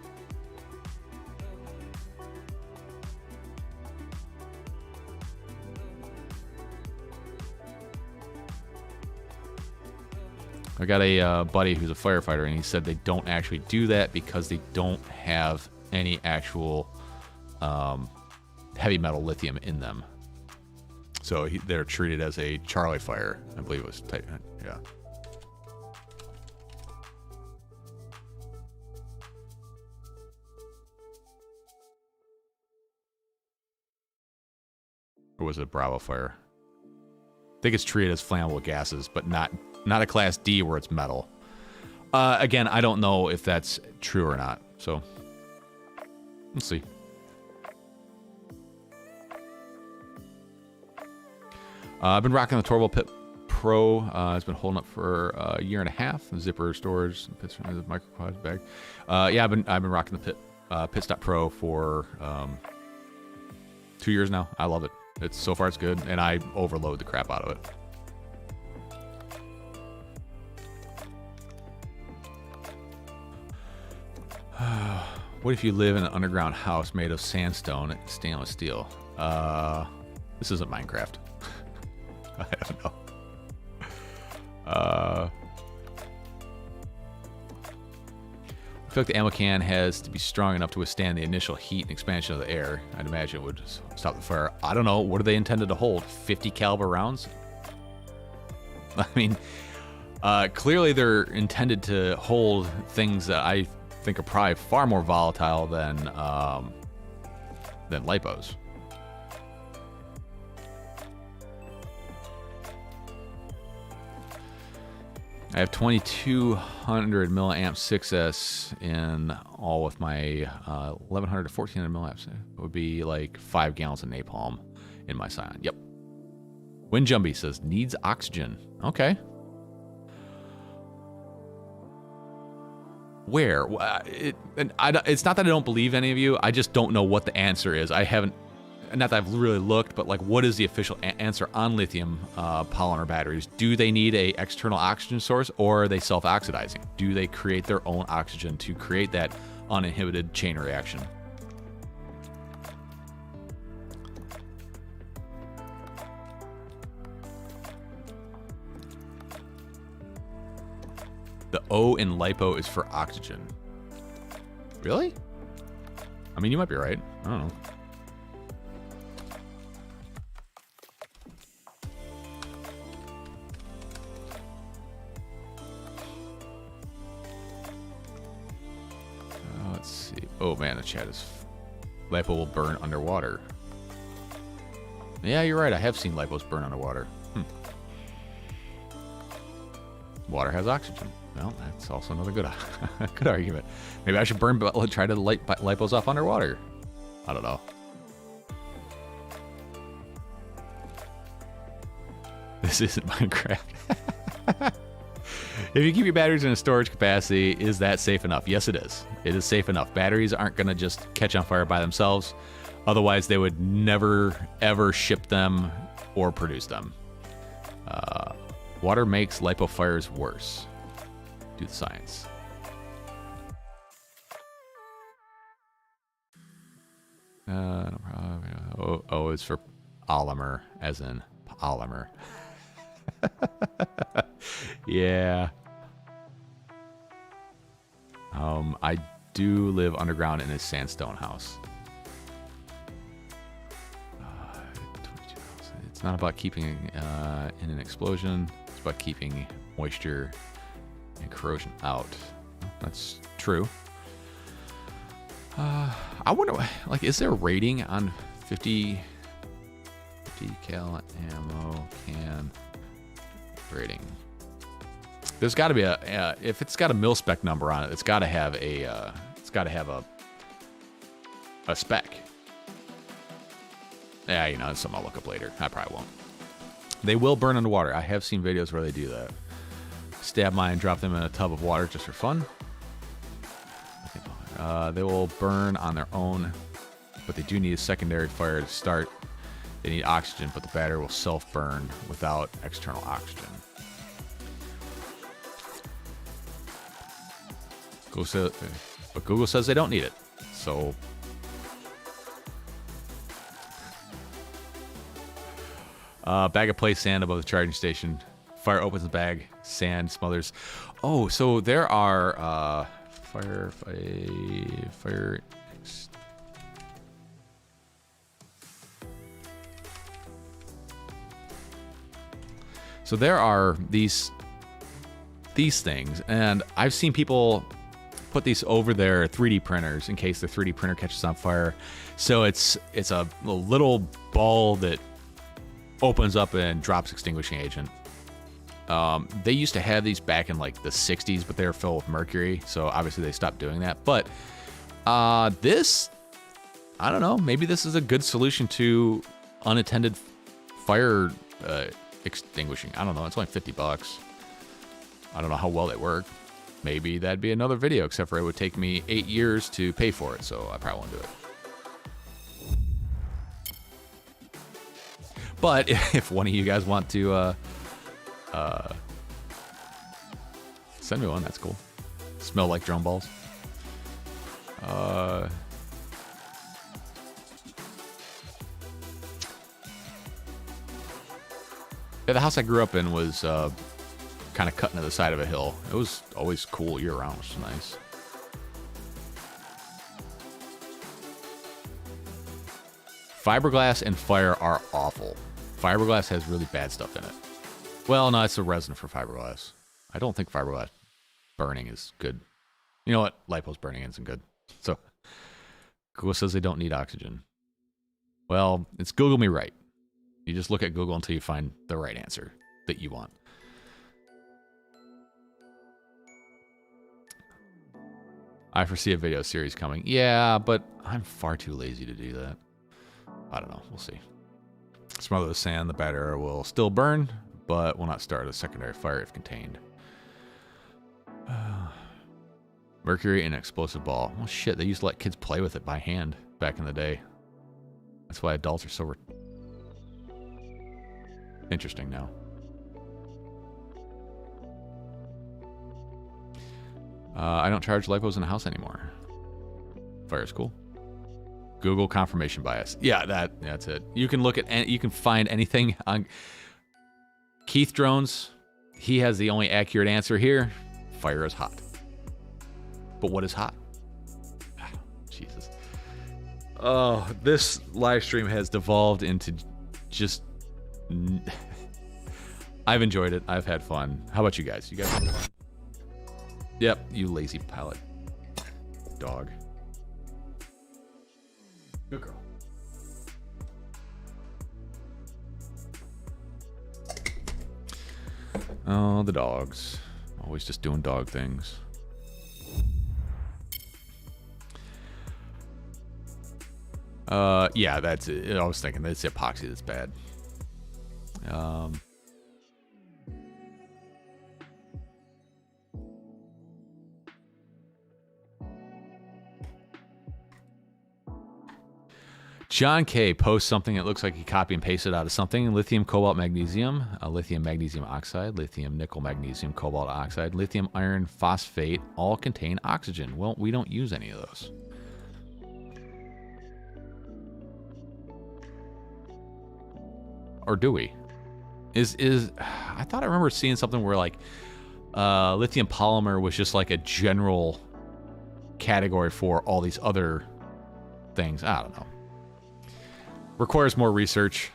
I got a buddy who's a firefighter, and he said they don't actually do that because they don't have any actual heavy metal lithium in them. So they're treated as a Charlie fire. I believe it was type. Yeah. Or was it Bravo fire? I think it's treated as flammable gases, but not a class D where it's metal. Again, I don't know if that's true or not. So let's see. I've been rocking the Torvald Pit Pro. It's been holding up for a year and a half. Zipper storage, fits from the microquad bag. Yeah, I've been rocking the Pit Stop Pro for 2 years now. I love it. So far it's good, and I overload the crap out of it. What if you live in an underground house made of sandstone and stainless steel? This isn't Minecraft. I don't know. I feel like the ammo can has to be strong enough to withstand the initial heat and expansion of the air. I'd imagine it would stop the fire. I don't know. What are they intended to hold? 50 caliber rounds? I mean, clearly they're intended to hold things that I think are probably far more volatile than Lipos. I have 2200 milliamp 6S in all with my 1100 to 1400 milliamps. It would be like 5 gallons of napalm in my Scion. Yep. Windjumby says needs oxygen. Okay. Where? It's not that I don't believe any of you. I just don't know what the answer is. I haven't. Not that I've really looked, but like, what is the official answer on lithium polymer batteries? Do they need a external oxygen source, or are they self-oxidizing? Do they create their own oxygen to create that uninhibited chain reaction? The O in lipo is for oxygen. Really? I mean, you might be right. I don't know. Let's see. Oh man, the chat is... Lipo will burn underwater. Yeah, you're right. I have seen lipos burn underwater. Water has oxygen. Well, that's also another good good argument. Maybe I should try to light lipos off underwater. I don't know. This isn't Minecraft. If you keep your batteries in a storage capacity, is that safe enough? Yes, it is. It is safe enough. Batteries aren't going to just catch on fire by themselves. Otherwise, they would never, ever ship them or produce them. Water makes lipo fires worse. Do the science. No problem. Oh, it's for polymer, as in polymer. Yeah. I do live underground in a sandstone house. It's not about keeping in an explosion. It's about keeping moisture and corrosion out. That's true. I wonder, like, is there a rating on 50 cal ammo can rating? There's got to be a if it's got a mil spec number on it, it's got to have a spec. Yeah, you know, that's something I'll look up later. I probably won't. They will burn underwater. I have seen videos where they do that. Stab mine, drop them in a tub of water just for fun. They will burn on their own, but they do need a secondary fire to start. They need oxygen, but the battery will self-burn without external oxygen. But Google says they don't need it. So bag of play sand above the charging station. Fire opens the bag. Sand smothers. Oh, so there are fire. So there are these things, and I've seen people put these over their 3D printers in case the 3D printer catches on fire. So it's a little ball that opens up and drops extinguishing agent. They used to have these back in like the 60s, but they were filled with mercury, so obviously they stopped doing that. But this, I don't know, maybe this is a good solution to unattended fire extinguishing. I don't know, it's only $50. I don't know how well they work. Maybe that'd be another video, except for it would take me 8 years to pay for it, so I probably won't do it. But if one of you guys want to send me one, that's cool. Smell like drum balls. Yeah, the house I grew up in was kind of cutting to the side of a hill. It was always cool year round, which is nice. Fiberglass and fire are awful. Fiberglass has really bad stuff in it. Well, no, it's the resin for fiberglass. I don't think fiberglass burning is good. You know what? Lipo's burning isn't good. So, Google says they don't need oxygen. Well, it's Google me right. You just look at Google until you find the right answer that you want. I foresee a video series coming. Yeah, but I'm far too lazy to do that. I don't know. We'll see. Smother the sand. The bad air will still burn, but will not start a secondary fire if contained. Mercury and explosive ball. Well, shit. They used to let kids play with it by hand back in the day. That's why adults are so interesting now. I don't charge lipos in the house anymore. Fire's cool. Google confirmation bias. Yeah, that's it. You can look at, you can find anything on Keith Drones. He has the only accurate answer here. Fire is hot. But what is hot? Jesus. Oh, this live stream has devolved into just... I've enjoyed it. I've had fun. How about you guys? You guys had fun? Yep, you lazy pilot. Dog. Good girl. Oh, the dogs. Always just doing dog things. Yeah, that's it. I was thinking that's epoxy that's bad. John K posts something that looks like he copy and pasted out of something. Lithium, cobalt, magnesium, lithium, magnesium oxide, lithium, nickel, magnesium, cobalt oxide, lithium, iron, phosphate, all contain oxygen. Well, we don't use any of those. Or do we? I thought I remember seeing something where like lithium polymer was just like a general category for all these other things. I don't know. Requires more research.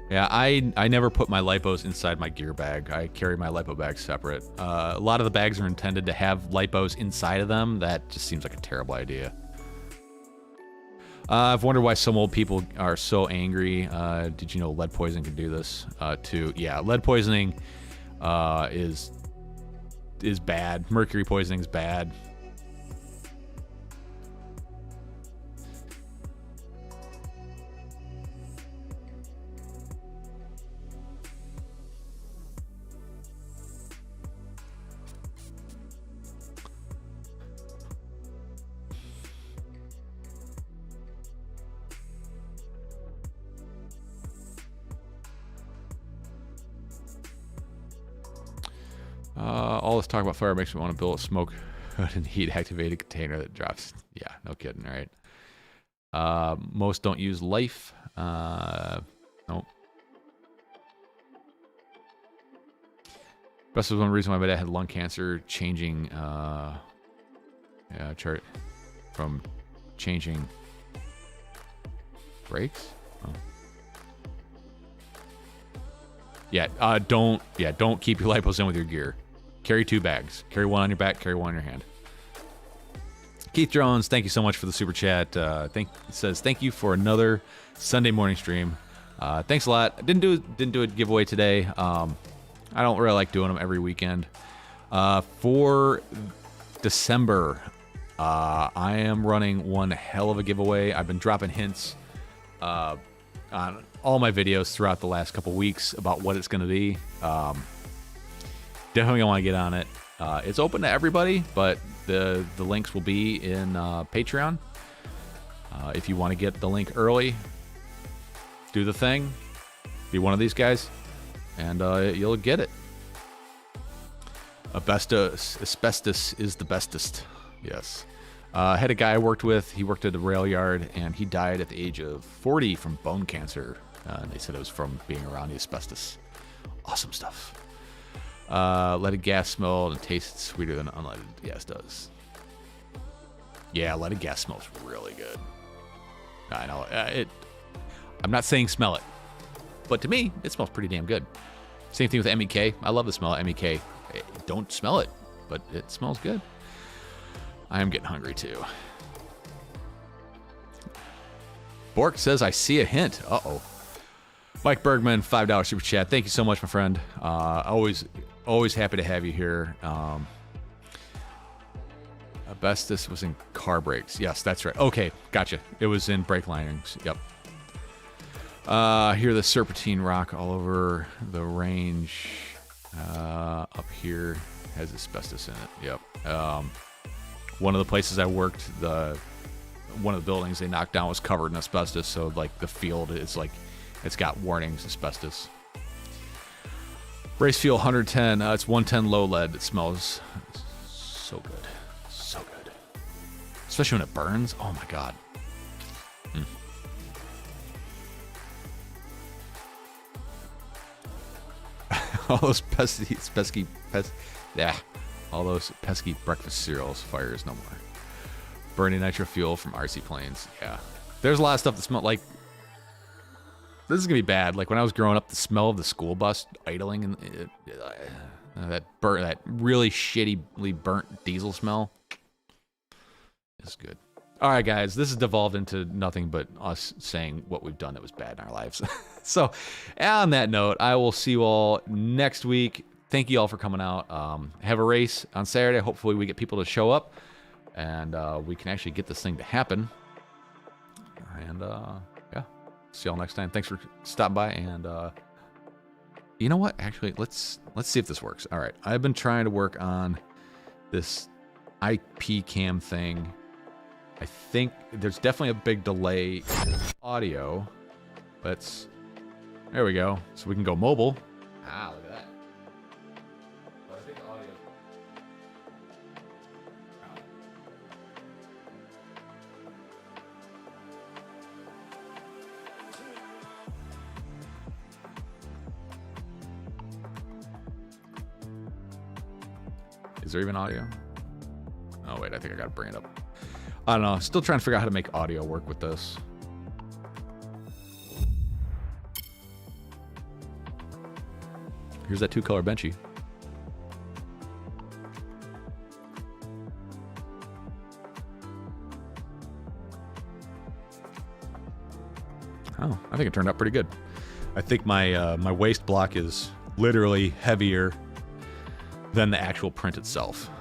Yeah, I never put my lipos inside my gear bag. I carry my lipo bag separate. A lot of the bags are intended to have lipos inside of them. That just seems like a terrible idea. I've wondered why some old people are so angry. Did you know lead poisoning can do this too? Yeah, lead poisoning is bad. Mercury poisoning is bad. All this talk about fire makes me want to build a smoke and heat activated container that drops. Yeah, no kidding, right? Most don't use life. Nope. Best was one reason why my dad had lung cancer, changing Yeah, chart from changing brakes. Oh. Yeah, don't keep your lipos in with your gear. Carry 2 bags. Carry one on your back. Carry one in your hand. Keith Jones, thank you so much for the super chat. Says thank you for another Sunday morning stream. Thanks a lot. Didn't do a giveaway today. I don't really like doing them every weekend. For December, I am running one hell of a giveaway. I've been dropping hints on all my videos throughout the last couple weeks about what it's going to be. Definitely want to get on it. It's open to everybody, but the links will be in Patreon. If you want to get the link early, do the thing, be one of these guys, and you'll get it. Asbestos is the bestest. Yes. I had a guy I worked with. He worked at a rail yard, and he died at the age of 40 from bone cancer. And they said it was from being around the asbestos. Awesome stuff. Leaded gas smelled and tasted sweeter than unleaded gas does. Yeah, leaded gas smells really good. I know. I'm not saying smell it, but to me, it smells pretty damn good. Same thing with MEK. I love the smell of MEK. Don't smell it, but it smells good. I am getting hungry too. Bork says, I see a hint. Uh-oh. Mike Bergman, $5 super chat. Thank you so much, my friend. Always happy to have you here. Asbestos was in car brakes. Yes, that's right. Okay, gotcha. It was in brake linings. Yep. Hear the serpentine rock all over the range. Up here has asbestos in it. Yep. One of the places I worked, one of the buildings they knocked down was covered in asbestos, so like the field is like it's got warnings asbestos. Race fuel 110. It's 110 low lead. It smells so good, so good, especially when it burns. Oh my god. All those all those pesky breakfast cereals. Fires no more. Burning nitro fuel from RC planes. Yeah, there's a lot of stuff that smell like. This is gonna be bad. Like when I was growing up, the smell of the school bus idling and that really shittily burnt diesel smell is good. All right, guys, this has devolved into nothing but us saying what we've done that was bad in our lives. So, on that note, I will see you all next week. Thank you all for coming out. Have a race on Saturday. Hopefully, we get people to show up, and we can actually get this thing to happen. And yeah, see y'all next time. Thanks for stopping by. And you know what? Actually, let's see if this works. All right, I've been trying to work on this IP cam thing. I think there's definitely a big delay in audio. There we go. So we can go mobile. Ah, look at that. But I think audio. Is there even audio? Oh wait, I think I gotta bring it up. I don't know. Still trying to figure out how to make audio work with this. Here's that 2-color benchy. Oh, I think it turned out pretty good. I think my my waist block is literally heavier than the actual print itself.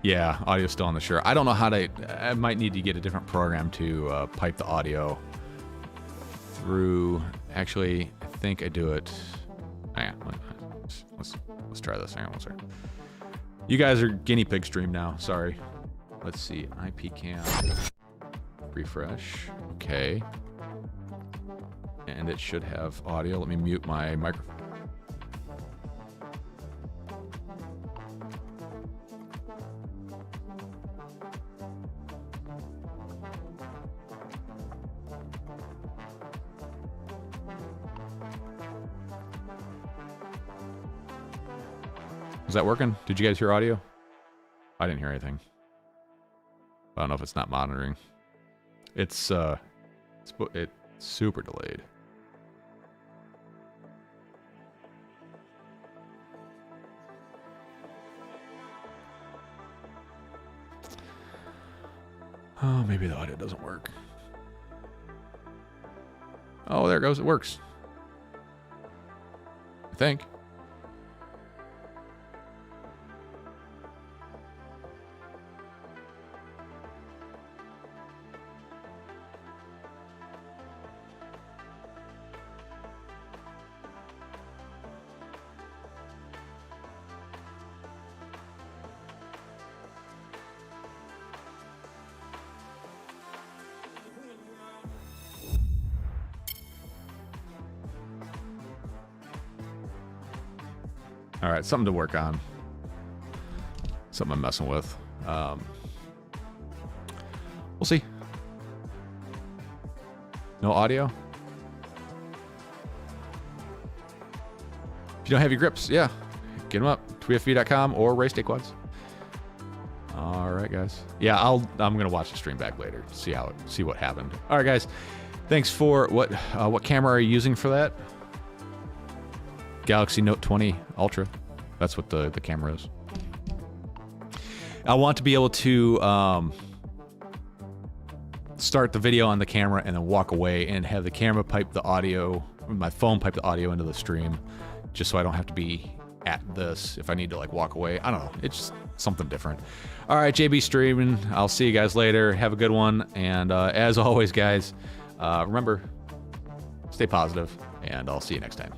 Yeah, audio's still on the shirt. I don't know how to. I might need to get a different program to pipe the audio through. Actually, I think I do it. Hang on, let's try this. Hang on one second. You guys are guinea pig stream now. Sorry. Let's see. IP cam. Refresh. Okay. And it should have audio. Let me mute my microphone. Is that working? Did you guys hear audio? I didn't hear anything. I don't know if it's not monitoring. It's super delayed. Oh, maybe the audio doesn't work. Oh, there it goes. It works. I think. All right, something to work on. Something I'm messing with. We'll see. No audio? If you don't have your grips, yeah, get them up. TweetFV.com or Race Day Quads. All right, guys. Yeah, I'm gonna watch the stream back later. See what happened. All right, guys. Thanks for what camera are you using for that? Galaxy Note 20 Ultra. That's what the camera is. I want to be able to start the video on the camera and then walk away and have the camera pipe the audio, my phone pipe the audio into the stream, just so I don't have to be at this if I need to like walk away. I don't know. It's just something different. All right, JB streaming. I'll see you guys later. Have a good one. And as always, guys, remember, stay positive, and I'll see you next time.